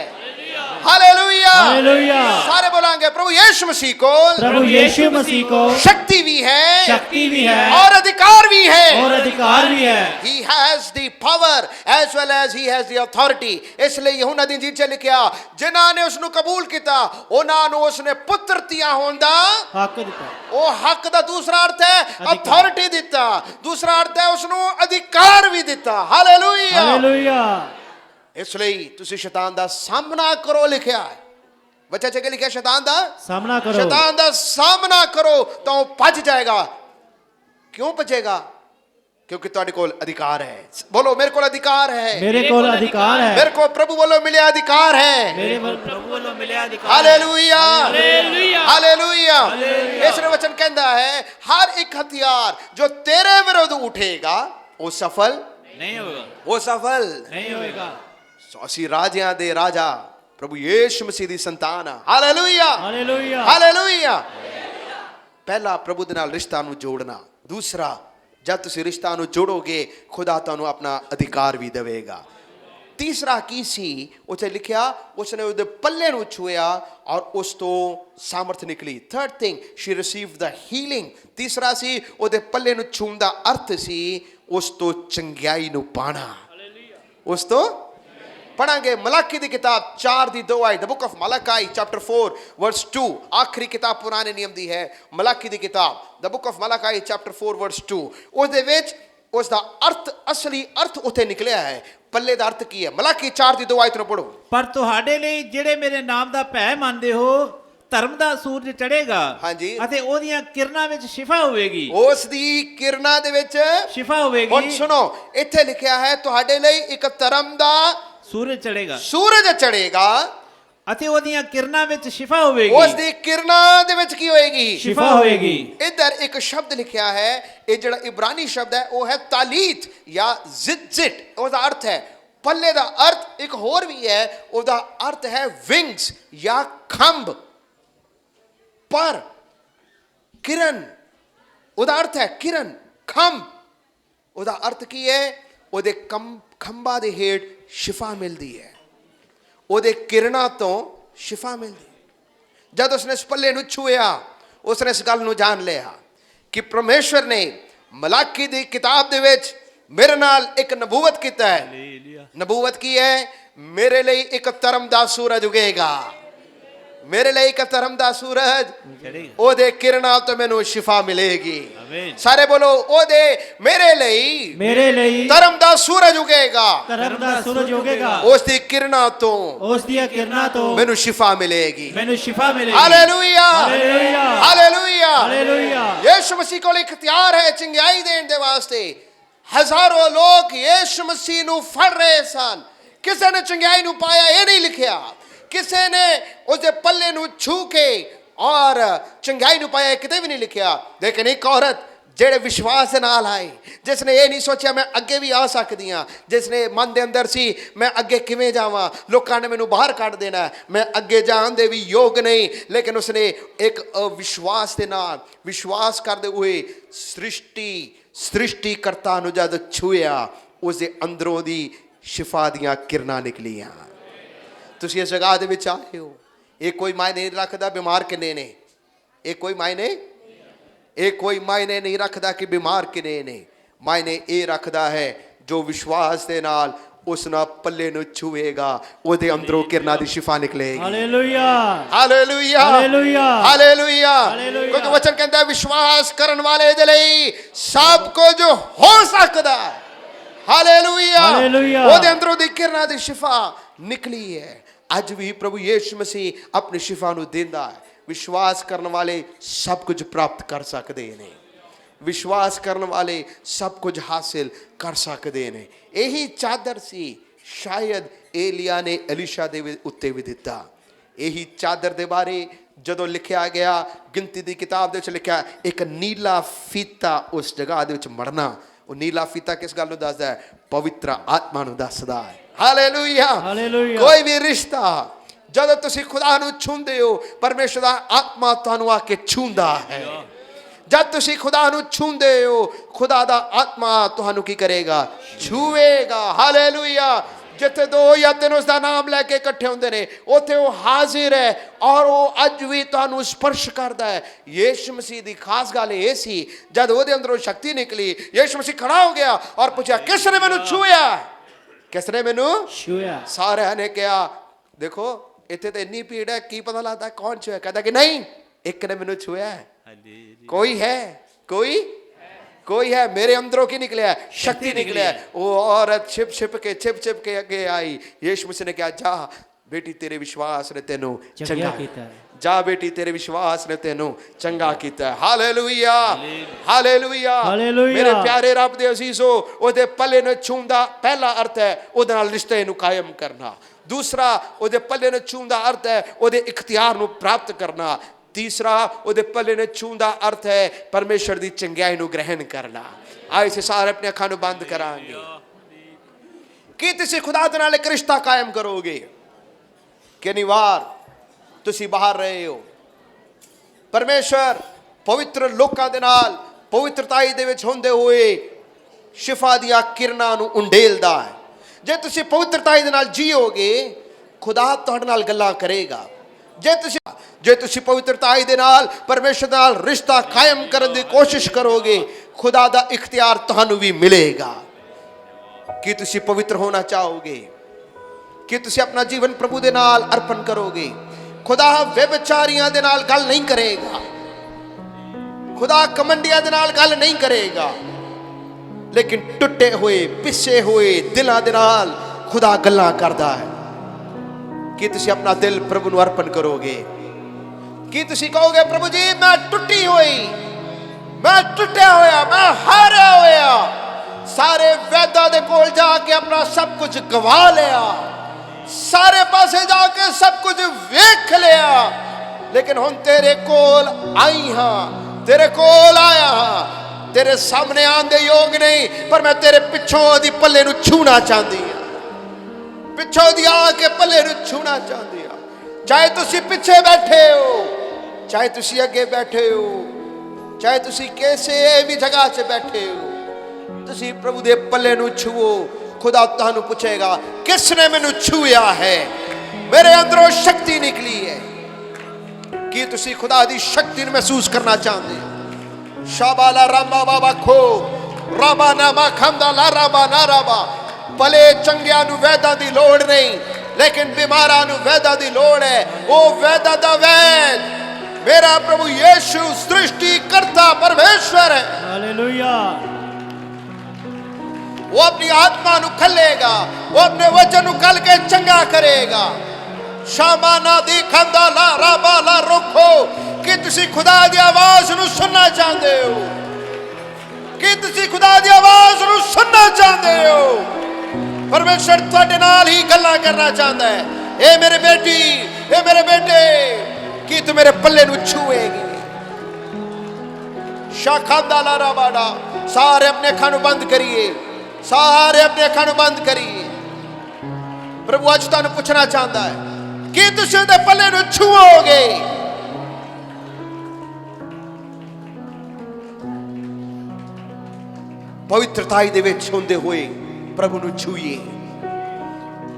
हालेलुया। हालेलुया। सारे बोलेंगे प्रभु यीशु मसीह को प्रभु यीशु मसीह को शक्ति भी है, शक्ति भी है और अधिकार भी है। और अधिकार भी है। He has the power as well as he has the authority। इसलिए यूहन्ना दी इंजील च लिखिਆ ਜਿਨ੍ਹਾਂ ਨੇ ਉਸ ਨੂੰ ਕਬੂਲ ਕੀਤਾ ਉਹਨਾਂ ਨੂੰ ਉਸਨੇ ਪੁੱਤਰ ਧੀਆਂ ਹੋਣ ਦਾ ਹੱਕ ਦਿੱਤਾ ਉਹ ਹੱਕ ਦਾ ਦੂਸਰਾ ਅਰਥ ਹੈ ਅਥਾਰਟੀ ਦਿੱਤਾ, ਦੂਸਰਾ ਅਰਥ ਹੈ ਉਸ ਨੂੰ ਅਧਿਕਾਰ ਵੀ ਦਿੱਤਾ। ਹਾਲੇਲੂਇਆ। ਹਾਲੇਲੂਇਆ। ਇਸ ਲਈ ਤੁਸੀਂ ਸ਼ੈਤਾਨ ਦਾ ਸਾਹਮਣਾ ਕਰੋ ਲਿਖਿਆ ਹੈ। ਬੱਚਾ ਚ ਕੀ ਲਿਖਿਆ? ਸ਼ੈਤਾਨ ਦਾ ਸਾਹਮਣਾ ਕਰੋ। ਸ਼ੈਤਾਨ ਦਾ ਸਾਹਮਣਾ ਕਰੋ ਤਾਂ ਉਹ ਭੱਜ ਜਾਏਗਾ। ਕਿਉਂ ਭੱਜੇਗਾ? क्योंकि ਤੁਹਾਡੇ ਕੋਲ अधिकार है। बोलो मेरे को अधिकार है। मेरे को अधिकार है। मेरे को प्रभु बोलो मिले अधिकार है। मेरे ਪ੍ਰਭੂ ਵੱਲੋਂ ਮਿਲਿਆ ਅਧਿਕਾਰ हालेलुया ਹਾਲੇਲੂਇਆ हालेलुया। ਇਸ ਵਚਨ ਕਹਿੰਦਾ ਹੈ ਹਰ ਇੱਕ ਹਥਿਆਰ ਜੋ ਤੇਰੇ ਵਿਰੁੱਧ ਉਠੇਗਾ ਉਹ ਸਫਲ ਨਹੀਂ ਹੋਵੇਗਾ ਉਹ ਸਫਲ ਨਹੀਂ ਹੋਵੇਗਾ ਸੋ ਅਸੀਂ ਰਾਜਿਆਂ ਦੇ ਰਾਜਾ ਪ੍ਰਭੂ ਯੀਸ਼ੂ ਮਸੀਹ ਦੀ ਸੰਤਾਨ ਆ। Hallelujah hallelujah. ਹਾਲੇਲੂਇਆ। ਪਹਿਲਾ ਪ੍ਰਭੂ ਦੇ ਨਾਲ ਰਿਸ਼ਤਾ ਨੂੰ ਜੋੜਨਾ, ਦੂਸਰਾ जब तुसी रिश्ता ਨੂੰ ਜੋੜੋਗੇ ਖੁਦਾ ਤੁਹਾਨੂੰ ਆਪਣਾ ਅਧਿਕਾਰ ਵੀ ਦੇਵੇਗਾ। ਤੀਸਰਾ ਕੀ ਸੀ? ਉੱਥੇ ਲਿਖਿਆ ਉਸਨੇ ਉਹਦੇ ਪੱਲੇ ਨੂੰ ਛੂਇਆ ਔਰ ਉਸ ਤੋਂ ਸਾਮਰਥ ਨਿਕਲੀ। ਥਰਡ ਥਿੰਗ ਸ਼ੀ ਰਿਸੀਵਡ ਦਾ ਹੀਲਿੰਗ। ਤੀਸਰਾ ਸੀ ਉਹਦੇ ਪੱਲੇ ਨੂੰ ਛੂਣ ਦਾ ਅਰਥ ਸੀ ਉਸ ਤੋਂ ਚੰਗਿਆਈ ਨੂੰ ਪਾਣਾ। ਉਸ ਤੋਂ पढ़ांगे मलाकी दी किताब 4 दी 2 आयत, the book of Malachi chapter 4 verse 2। आखिरी किताब पुराने नियम दी है मलाकी दी किताब, the book of Malachi chapter 4 verse 2। उसदे विच ਉਸ ਦਾ ਅਰਥ ਅਸਲੀ ਅਰਥ ਉੱਥੇ ਨਿਕਲਿਆ ਹੈ। ਪੱਲੇ ਦਾ ਅਰਥ ਕੀ ਹੈ? ਮਲਾਕੀ 4 ਦੀ 2 ਆਇਤ ਨੂੰ ਪੜੋ। ਪਰ ਤੁਹਾਡੇ ਲਈ ਜਿਹੜੇ ਮੇਰੇ ਨਾਮ ਦਾ ਭੈ ਮੰਨਦੇ ਹੋ ਧਰਮ ਦਾ ਸੂਰਜ ਚੜ੍ਹੇਗਾ ਹਾਂਜੀ। ਅਤੇ ਉਹਦੀਆਂ ਕਿਰਨਾਂ ਵਿੱਚ ਸ਼ਿਫਾ ਹੋਵੇਗੀ ਉਸ ਦੀ ਕਿਰਨਾਂ ਦੇ ਵਿੱਚ ਸ਼ਿਫਾ ਹੋਵੇਗੀ। ਹੁਣ ਸੁਣੋ ਇੱਥੇ ਲਿਖਿਆ ਹੈ ਤੁਹਾਡੇ ਲਈ ਇੱਕ ਧਰਮ ਦਾ ਸੂਰਜ ਚੜ੍ਹੇਗਾ ਸੂਰਜ ਚੜ੍ਹੇਗਾ ਅਤੇ ਉਹਦੀਆਂ ਕਿਰਨਾਂ ਵਿੱਚ ਸ਼ਿਫਾ ਹੋਵੇਗੀ। ਉਸ ਦੀ ਕਿਰਨਾਂ ਦੇ ਵਿੱਚ ਕੀ ਹੋਏਗੀ? ਸ਼ਿਫਾ ਹੋਵੇਗੀ। इधर एक शब्द लिखा है, ये जड़ा इब्रानी शब्द है वो है तालीत या जिट। उसका अर्थ है पल्ले का अर्थ एक होर भी है, उसका अर्थ है विंग्स या खंभ पर किरण। उसका अर्थ है किरण खंभ। उसका अर्थ की है ਉਹਦੇ ਖੰਭਾਂ ਦੇ ਹੇਠ ਸ਼ਿਫਾ ਮਿਲਦੀ ਹੈ, ਉਹਦੇ ਕਿਰਨਾਂ ਤੋਂ ਸ਼ਿਫਾ ਮਿਲਦੀ ਹੈ। ਜਦ ਉਸਨੇ ਇਸ ਪੱਲੇ ਨੂੰ ਛੂਇਆ ਉਸਨੇ ਇਸ ਗੱਲ ਨੂੰ ਜਾਣ ਲਿਆ ਕਿ ਪਰਮੇਸ਼ਵਰ ਨੇ ਮਲਾਕੀ ਦੀ ਕਿਤਾਬ ਦੇ ਵਿੱਚ ਮੇਰੇ ਨਾਲ ਇੱਕ ਨਬੂਵਤ ਕੀਤਾ ਹੈ। ਨਬੂਵਤ ਕੀ ਹੈ? ਮੇਰੇ ਲਈ ਇੱਕ ਧਰਮ ਦਾ ਸੂਰਜ ਉਗੇਗਾ। ਮੇਰੇ ਲਈ ਇੱਕ ਧਰਮ ਦਾ ਸੂਰਜ, ਉਹਦੇ ਕਿਰਨਾਂ ਤੋਂ ਮੈਨੂੰ ਸ਼ਿਫਾ ਮਿਲੇਗੀ। ਸਾਰੇ ਬੋਲੋ ਉਹਦੇ ਮੇਰੇ ਲਈ ਧਰਮ ਦਾ ਸੂਰਜ ਉਗੇਗਾ। ਧਰਮ ਦਾ ਸੂਰਜ ਉਗੇਗਾ। ਉਸ ਦੀ ਕਿਰਨਾਂ ਤੋਂ ਉਸ ਦੀਆਂ ਕਿਰਨਾਂ ਤੋਂ ਮੈਨੂੰ ਸ਼ਿਫਾ ਮਿਲੇਗੀ। ਮੈਨੂੰ ਸ਼ਿਫਾ ਮਿਲੇਗੀ। Hallelujah hallelujah. Hallelujah hallelujah. ਯਿਸੂ ਮਸੀਹ ਕੋਲ ਇਖਤਿਆਰ ਹੈ ਚੰਗਿਆਈ ਦੇਣ ਦੇ ਵਾਸਤੇ। ਹਜ਼ਾਰਾਂ ਲੋਕ ਯਿਸੂ ਮਸੀਹ ਨੂੰ ਫੜ ਰਹੇ ਸਨ, ਕਿਸੇ ਨੇ ਚੰਗਿਆਈ ਨੂੰ ਪਾਇਆ ਇਹ ਨਹੀਂ ਲਿਖਿਆ, ਕਿਸੇ ਨੇ ਉਸਦੇ ਪੱਲੇ ਨੂੰ ਛੂ ਕੇ ਔਰ ਚੰਗਿਆਈ ਨੂੰ ਪਾਇਆ ਕਿਤੇ ਵੀ ਨਹੀਂ ਲਿਖਿਆ। ਲੇਕਿਨ ਇੱਕ ਔਰਤ ਜਿਹੜੇ ਵਿਸ਼ਵਾਸ ਦੇ ਨਾਲ ਆਏ, ਜਿਸ ਨੇ ਇਹ ਨਹੀਂ ਸੋਚਿਆ ਮੈਂ ਅੱਗੇ ਵੀ ਆ ਸਕਦੀ ਹਾਂ, ਜਿਸ ਨੇ ਮਨ ਦੇ ਅੰਦਰ ਸੀ ਮੈਂ ਅੱਗੇ ਕਿਵੇਂ ਜਾਵਾਂ, ਲੋਕਾਂ ਨੇ ਮੈਨੂੰ ਬਾਹਰ ਕੱਢ ਦੇਣਾ, ਮੈਂ ਅੱਗੇ ਜਾਣ ਦੇ ਵੀ ਯੋਗ ਨਹੀਂ, ਲੇਕਿਨ ਉਸਨੇ ਇੱਕ ਵਿਸ਼ਵਾਸ ਦੇ ਨਾਲ ਵਿਸ਼ਵਾਸ ਕਰਦੇ ਹੋਏ ਸ੍ਰਿਸ਼ਟੀਕਰਤਾ ਨੂੰ ਜਦ ਛੂਇਆ ਉਸਦੇ ਅੰਦਰੋਂ ਦੀ ਸ਼ਿਫਾ ਦੀਆਂ ਕਿਰਨਾਂ ਨਿਕਲੀਆਂ। ਤੁਸੀਂ ਇਸ ਜਗ੍ਹਾ ਦੇ ਵਿੱਚ ਆਏ ਹੋ, ਇਹ ਕੋਈ ਮਾਇਨੇ ਨਹੀਂ ਰੱਖਦਾ ਬਿਮਾਰ ਕਿੰਨੇ ਨੇ, ਇਹ ਕੋਈ ਮਾਇਨੇ ਨਹੀਂ ਰੱਖਦਾ ਕਿ ਬਿਮਾਰ ਕਿੰਨੇ ਨੇ। ਮਾਇਨੇ ਇਹ ਰੱਖਦਾ ਹੈ ਜੋ ਵਿਸ਼ਵਾਸ ਦੇ ਨਾਲ ਉਸ ਨਾਲ ਪੱਲੇ ਨੂੰ ਛੂਏਗਾ ਉਹਦੇ ਅੰਦਰੋਂ ਕਿਰਨਾਂ ਦੀ ਸ਼ਿਫਾ ਨਿਕਲੇਗੀ। Hallelujah. Hallelujah hallelujah. Hallelujah. Hallelujah. ਕਿਉਂਕਿ ਵਚਨ ਕਹਿੰਦਾ ਵਿਸ਼ਵਾਸ ਕਰਨ ਵਾਲੇ ਦੇ ਲਈ ਸਭ ਕੁਝ ਹੋ ਸਕਦਾ ਹੈ। ਹਾਲੇਲੂਇਆ। ਹਾਲੇਲੂਇਆ। ਉਹਦੇ ਅੰਦਰੋਂ ਦੀ ਕਿਰਨਾਂ ਦੀ ਸ਼ਿਫਾ ਨਿਕਲੀ ਹੈ। ਅੱਜ ਵੀ ਪ੍ਰਭੂ ਯਿਸੂ ਮਸੀਹ ਆਪਣੀ ਸ਼ਿਫਾ ਨੂੰ ਦਿੰਦਾ ਹੈ। ਵਿਸ਼ਵਾਸ ਕਰਨ ਵਾਲੇ ਸਭ ਕੁਝ ਪ੍ਰਾਪਤ ਕਰ ਸਕਦੇ ਨੇ। ਵਿਸ਼ਵਾਸ ਕਰਨ ਵਾਲੇ ਸਭ ਕੁਝ ਹਾਸਿਲ ਕਰ ਸਕਦੇ ਨੇ। ਇਹੀ ਚਾਦਰ ਸੀ ਸ਼ਾਇਦ ਏਲੀਆ ਨੇ ਅਲੀਸ਼ਾ ਦੇ ਉੱਤੇ ਵੀ ਦਿੱਤਾ। ਇਹੀ ਚਾਦਰ ਦੇ ਬਾਰੇ ਜਦੋਂ ਲਿਖਿਆ ਗਿਆ ਗਿਣਤੀ ਦੀ ਕਿਤਾਬ ਦੇ ਵਿੱਚ ਲਿਖਿਆ ਇੱਕ ਨੀਲਾ ਫੀਤਾ ਉਸ ਜਗ੍ਹਾ ਦੇ ਵਿੱਚ ਮੜਨਾ। ਉਹ ਨੀਲਾ ਫੀਤਾ ਕਿਸ ਗੱਲ ਨੂੰ ਦੱਸਦਾ ਹੈ? ਪਵਿੱਤਰ ਆਤਮਾ ਨੂੰ ਦੱਸਦਾ ਹੈ। Hallelujah hallelujah. ਕੋਈ ਵੀ ਰਿਸ਼ਤਾ ਜਦੋਂ ਤੁਸੀਂ ਖੁਦਾ ਨੂੰ ਛੂੰਹਦੇ ਹੋ, ਪਰਮੇਸ਼ਰ ਦਾ ਆਤਮਾ ਤੁਹਾਨੂੰ ਆ ਕੇ ਛੂੰਹਦਾ ਹੈ। ਜਦ ਤੁਸੀਂ ਖੁਦਾ ਨੂੰ ਛੂੰਹਦੇ ਹੋ, ਖੁਦਾ ਦਾ ਆਤਮਾ ਤੁਹਾਨੂੰ ਕੀ ਕਰੇਗਾ? ਛੂਵੇਗਾ। ਹਾਲੇਲੂਇਆ। ਜਿੱਥੇ 2 ਜਾਂ 3 ਉਸ ਦਾ ਨਾਮ ਲੈ ਕੇ ਇਕੱਠੇ ਹੁੰਦੇ ਨੇ, ਉੱਥੇ ਉਹ ਹਾਜ਼ਰ ਹੈ ਔਰ ਉਹ ਅੱਜ ਵੀ ਤੁਹਾਨੂੰ ਸਪਰਸ਼ ਕਰਦਾ ਹੈ। ਯੀਸ਼ੂ ਮਸੀਹ ਦੀ ਖਾਸ ਗੱਲ ਇਹ ਸੀ, ਜਦ ਉਹਦੇ ਅੰਦਰੋਂ ਸ਼ਕਤੀ ਨਿਕਲੀ, ਯੀਸ਼ੂ ਮਸੀਹ ਖੜਾ ਹੋ ਗਿਆ ਔਰ ਪੁੱਛਿਆ, ਕਿਸ ਨੇ ਮੈਨੂੰ ਛੂਇਆ? ਕਿਸ ਨੇ ਮੈਨੂੰ ਛੂਇਆ? ਸਾਰਿਆਂ ਨੇ ਕਿਹਾ, ਦੇਖੋ ਇੱਥੇ ਤੇ ਇੰਨੀ ਭੀੜ ਹੈ, ਕੀ ਪਤਾ ਲੱਗਦਾ ਕੌਣ ਛੂਇਆ? ਕਹਿੰਦਾ ਕਿ ਨਹੀਂ, ਇੱਕ ਨੇ ਮੈਨੂੰ ਛੂਇਆ ਹੈ। ਕੋਈ ਹੈ, कोई है। मेरे अंदरों की निकले, शक्ति निकले। वो औरत छिप छिप के आगे आई। यीशु मसीह ने कहा, जा बेटी तेरे विश्वास ने तेनू चंगा कीता है। जा बेटी तेरे विश्वास ने तेनू चंगा कीता है। हालेलुया, हालेलुया, मेरे प्यारे रब दे अजीजो, ओदे पल्ले ने छूंदा पहला अर्थ है ओदे नाल रिश्ते नू कायम करना। दूसरा, ओदे पल्ले ने छूंदा अर्थ है ओदे इख्तियार नू प्राप्त करना। तीसरा, ओदे पल्ले ने छूंदा अर्थ है परमेश्वर दी चंगाई नू ग्रहण करना। आए से सारे अपने अखां नू बंद करांगे। कि तुसीं खुदा दे नाल इक रिश्ता कायम करोगे? किन्नी वार तुसीं बाहर रहे हो, परमेश्वर पवित्र लोकां दे नाल पवित्रताई दे विच हुंदे होए शिफा दियां किरणां नू उंडेलदा है। जे तुसीं पवित्रताई दे नाल जीओगे, खुदा तुहाडे नाल गल्लां करेगा। जे तुसीं पवित्रताई दे नाल परमेश्वर नाल रिश्ता कायम करन दी कोशिश करोगे, खुदा दा इख्तियार तुहानू भी मिलेगा। कि तुसीं पवित्र होना चाहोगे, कि तुसीं अपना जीवन प्रभु दे नाल अर्पण करोगे। खुदा व्यभिचारियां दे नाल गल नहीं करेगा, खुदा कमंडियां दे नाल गल नहीं करेगा, लेकिन टुटे हुए पिसे हुए दिलां दे नाल खुदा गल्लां करदा है। कि तुसीं अपना दिल प्रभु नू अर्पण करोगे? कि तुसीं कहोगे, प्रभु जी मैं टुटी हुई, मैं टुटिया होया, मैं हारिया होया, सारे वैदा दे कोल जाके अपना सब कुछ गवा लिया, सारे पासे जाके सब कुछ वेख लिया, लेकिन हुण तेरे कोल आई हां, तेरे कोल आया हां, तेरे सामने आंदे योग नहीं, पर मैं तेरे पिछों दी पल्ले नू छूना चाहती हां, पिछों दी आके पल्ले नू छूना चाहती हां। चाहे तुसी पिछे बैठे हो, चाहे तुसी अगे बैठे हो, चाहे तुसी कैसे भी जगह से बैठे हो, तुसी प्रभु दे पल्ले नू छुओ। खुदा तुहानू पूछेगा, किसने मैनू छुया है? मेरे अंदरों शक्ति निकली है। कि तुसी खुदा दी शक्ति नू महसूस करना चाहते हो? शाबाला रामा बाबा खो राबा नामा खंदा ला राबा ना राबा। भले चंगिया नू वैदा दी लोड़ नहीं, लेकिन बीमारा नू वैदा दी लोड़ है। वो वैदा दा वैद मेरा प्रभु यीशु सृष्टि करता परमेश्वर है। हालेलुया। वो अपनी आत्मा नू खलेगा, वो अपने वचन नू खल के चंगा करेगा। शामाना दी खंदा ला राबा ला रुखो। कि तुसी खुदा दी आवाज नू सुनना चाहते हो? कि तुसी खुदा दी आवाज नू सुनना चाहते हो? परमेश्वर तुहाडे नाल ही गल्लां करना चाहता है। ए मेरे बेटी, ए मेरे बेटे, कि तू मेरे पल्ले नू छुएगी। शाखा ला राबाडा। सारे अपने अखां नू बंद करिए, सारे अपने अखां नू बंद करिए। प्रभु अज तुहानू पूछना चाहता है कि तुसी उहदे पल्ले नू छुओगे? पवित्रताई दे विच हुंदे होए प्रभु नू छूइए।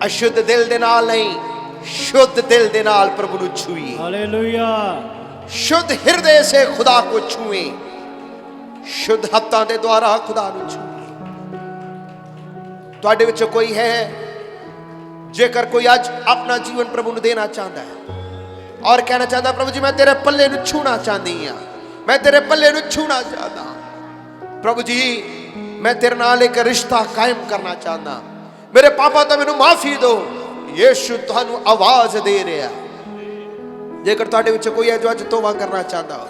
अशुद्ध दिल दे नाल नहीं, शुद्ध दिल दे नाल प्रभु नू छूइए। हालेलुया। शुद्ध हृदय से खुदा को छुए, शुद्ध हत्थां दे द्वारा खुदा नू छूए। तुहाडे विच कोई है, जेकर कोई आज अपना जीवन प्रभु नू देना चाहता है और कहना चाहता है, प्रभु जी मैं तेरे पल्ले नू छूना चाहती हां, मैं तेरे पल्ले नू छूना चाहता। प्रभु जी मैं तेरे नाल एक रिश्ता कायम करना चाहता, मेरे पापा तो मैनू माफी दो। यीशु तुहानू आवाज दे रहा। जेकर तुहाडे विच कोई है जो अज तौबा करना चाहता हो,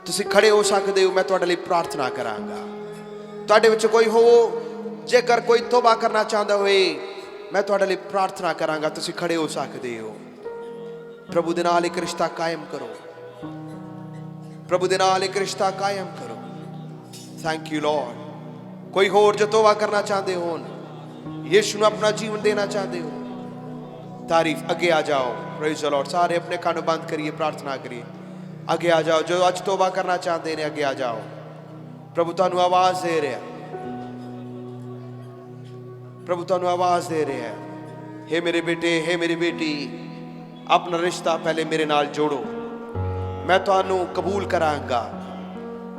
तुसीं खड़े हो सकदे हो। मैं तुहाडे लई प्रार्थना करांगा। तुहाडे विच कोई हो, जेकर कोई तौबा करना चाहता होए, मैं तुहाडे लई प्रार्थना करांगा। तुसीं खड़े हो सकदे हो। प्रभु दे नाल एक रिश्ता कायम करो, प्रभु दे नाल एक रिश्ता कायम करो। Thank you Lord. कोई होर जो तौबा करना चाहते हो, यीशु ਨੂੰ ਆਪਣਾ ਜੀਵਨ ਦੇਣਾ ਚਾਹਦੇ ਹੋ तारीफ अगे आ जाओ प्रेज़ द लॉर्ड सारे अपने कान बंद करिए प्रार्थना करिए अगे आ जाओ जो अज तौबा करना चाहते हैं अगे आ जाओ प्रभु तुहानू आवाज़ दे रहा प्रभु तुहानू आवाज़ दे रहा है हे मेरे बेटे हे मेरी बेटी अपना रिश्ता पहले मेरे नाल जोड़ो मैं तुहानू कबूल करांगा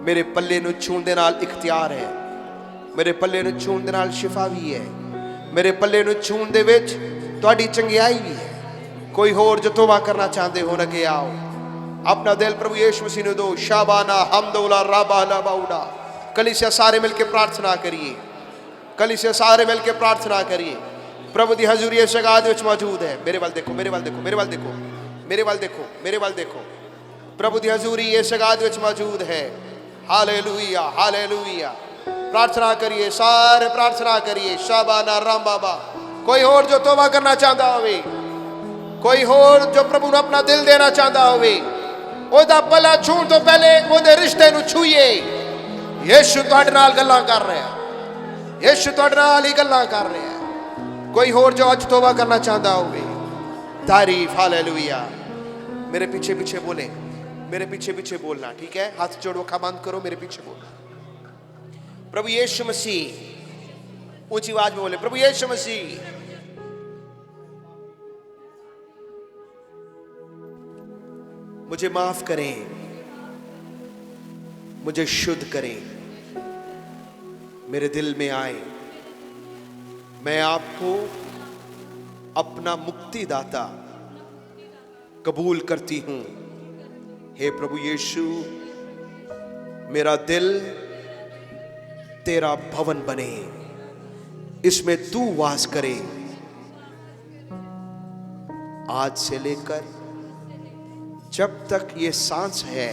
मेरे पल्ले नू छूण दे नाल इख्तियार है मेरे पल्ले नू छूण दे नाल शिफा भी है मेरे पल्ले नू छूण दे विच तुहाडी चंगियाई भी है कोई होर जो तौबा करना चाहते हो अगे आओ अपना दिल प्रभु यीशु मसीह ने दो शाबाना हमदुला राबाला बाउडा कलीसिया सारे मिलके प्रार्थना करिए कलीसिया सारे मिलके प्रार्थना करिए प्रभु दी हजूरी इस जगह दे विच मौजूद है मेरे वाल देखो मेरे वाल देखो मेरे वाल देखो मेरे वाल देखो मेरे वाल देखो प्रभु दी हजूरी इस जगह दे विच मौजूद है हालेलुया हालेलुया प्रार्थना करिए सारे प्रार्थना करिए शाबाना राम बाबा कोई और जो तौबा करना चाहता होवे कोई और जो प्रभु ਨੂੰ अपना दिल देना चाहता होवे ਉਹਦਾ ਪੱਲਾ ਛੂਣ ਤੋਂ ਪਹਿਲੇ ਉਹਦੇ ਰਿਸ਼ਤੇ ਨੂੰ ਛੂਈਏ ਯੀਸ਼ੂ ਤੁਹਾਡੇ ਨਾਲ ਗੱਲਾਂ ਕਰ ਰਿਹਾ ਯੀਸ਼ੂ ਤੁਹਾਡੇ ਨਾਲ ਹੀ ਗੱਲਾਂ ਕਰ ਰਿਹਾ कोई और जो आज तौबा करना चाहता होवे तारीफ हालेलुया मेरे पीछे पीछे बोले मेरे पीछे पीछे बोलना ठीक है हाथ जोड़ो अखा बंद करो मेरे पीछे बोलना प्रभु यीशु मसीह ऊंची आवाज में बोले प्रभु यीशु मसीह मुझे माफ करें मुझे शुद्ध करें मेरे दिल में आए मैं आपको अपना मुक्तिदाता कबूल करती हूं हे प्रभु यीशु मेरा दिल तेरा भवन बने इसमें तू वास करे आज से लेकर जब तक ये सांस है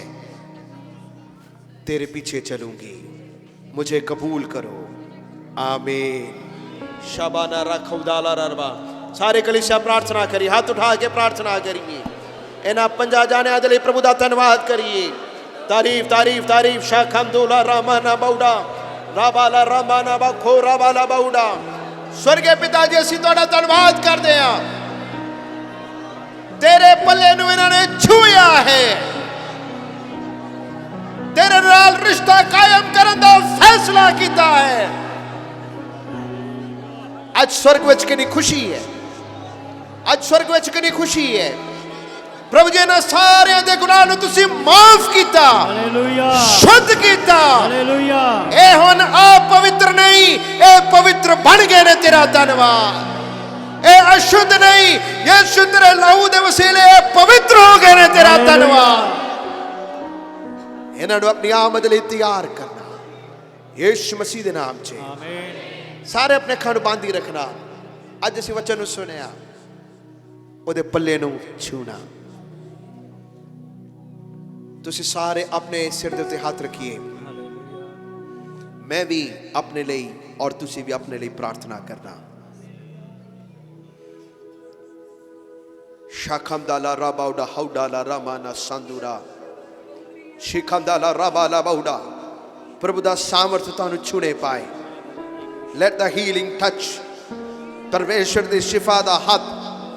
तेरे पीछे चलूंगी मुझे कबूल करो आमीन शाबाना रखौदाला ररबा सारे कलीसिया प्रार्थना करिए हाथ उठा के प्रार्थना करिए इन्हां 50 जाने दे लई प्रभु दा धन्नवाद करिए तारीफ तारीफ तारीफ शाखमदुला रामाना बाउडा राबाला रामाना बखो राबाला बाउडा स्वर्गीय पिता जी ਅਸੀਂ ਤੁਹਾਡਾ ਧੰਨਵਾਦ ਕਰਦੇ ਹਾਂ तेरे पल्ले ਨੂੰ ਇਹਨਾਂ ਨੇ ਛੂਇਆ ਹੈ तेरे ਨਾਲ ਰਿਸ਼ਤਾ ਕਾਇਮ ਕਰਨ ਦਾ ਫੈਸਲਾ ਕੀਤਾ ਹੈ ਅੱਜ स्वर्ग ਵਿੱਚ ਕਿੰਨੀ ਖੁਸ਼ੀ ਹੈ ਅੱਜ स्वर्ग ਵਿੱਚ ਕਿੰਨੀ ਖੁਸ਼ੀ ਹੈ प्रभु जी ने सारे दे गुनाह नु तुसी माफ कीता हालेलुया शुद्ध कीता हालेलुया ए हुन आप पवित्र नहीं ए पवित्र बन गए ने तेरा धन्यवाद ए अशुद्ध नहीं यीशु तेरे लहू दे वसीले पवित्र हो गए ने तेरा धन्यवाद इन्हां नु अपनी आमद लई तैयार करना यीशु मसीह दे नाम च आमीन सारे अपने अखां नु बांधी रखना अज असीं वचन नु सुनिया ओदे पल्ले नु छूना तुसी सारे अपने सिर दे उत्ते हाथ रखिए मैं भी अपने लिए और तुसी भी अपने लिए प्रार्थना करना शाखमदाला राबाउडा हाउडाला रामाना संदूरा शिखमदाला राबाला बाउडा प्रभु दा सामर्थ तुहानू छूने पाए लेट द हीलिंग टच परमेश्वर दी शिफा दा हाथ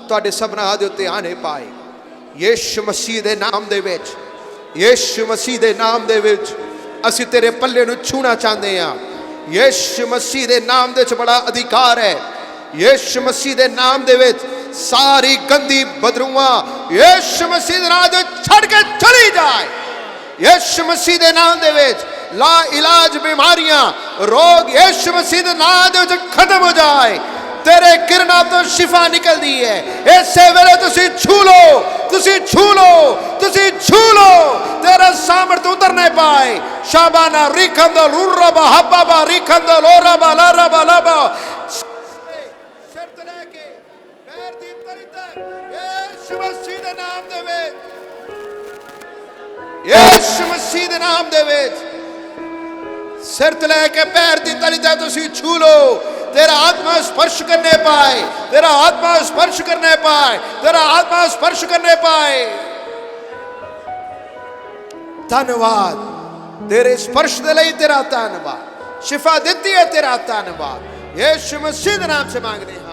तुहाडे सबना दे उत्ते आने पाए यीशु मसीह दे नाम दे विच यीशु मसीह दे नाम दे विच असी तेरे पल्ले नू छूना चाहते हैं यीशु मसीह दे नाम दे च बड़ा अधिकार है यीशु मसीह दे नाम दे विच सारी गंदी बदरूआ यीशु मसीह दे नाम दे छड़ के चली जाए यीशु मसीह दे नाम दे विच ला इलाज बीमारियां रोग यीशु मसीह दे नाम दे विच खत्म हो जाए तेरे किरणा तो शिफा निकलती है ऐसे वेले तुसी छू लो तुसी छू लो तुसी छू लो तेरा सामर्थ उतरने पाए शाबाना रिखंदो लुरबा हब्बाबा रिखंदो लोरबा लारबा लाबा शर्त लेके पैर दी तरी तक यीशु मसीह दे नाम दे विच यीशु मसीह दे नाम दे विच शर्त लेके पैर दी तरी तक तुसी छू लो तेरा आत्मा स्पर्श करने पाए तेरा आत्मा स्पर्श करने पाए तेरा आत्मा स्पर्श करने पाए धन्यवाद तेरे स्पर्श दे लई तेरा धन्यवाद शिफा देती है तेरा धन्यवाद यीशु मसीह के नाम से मांगते हैं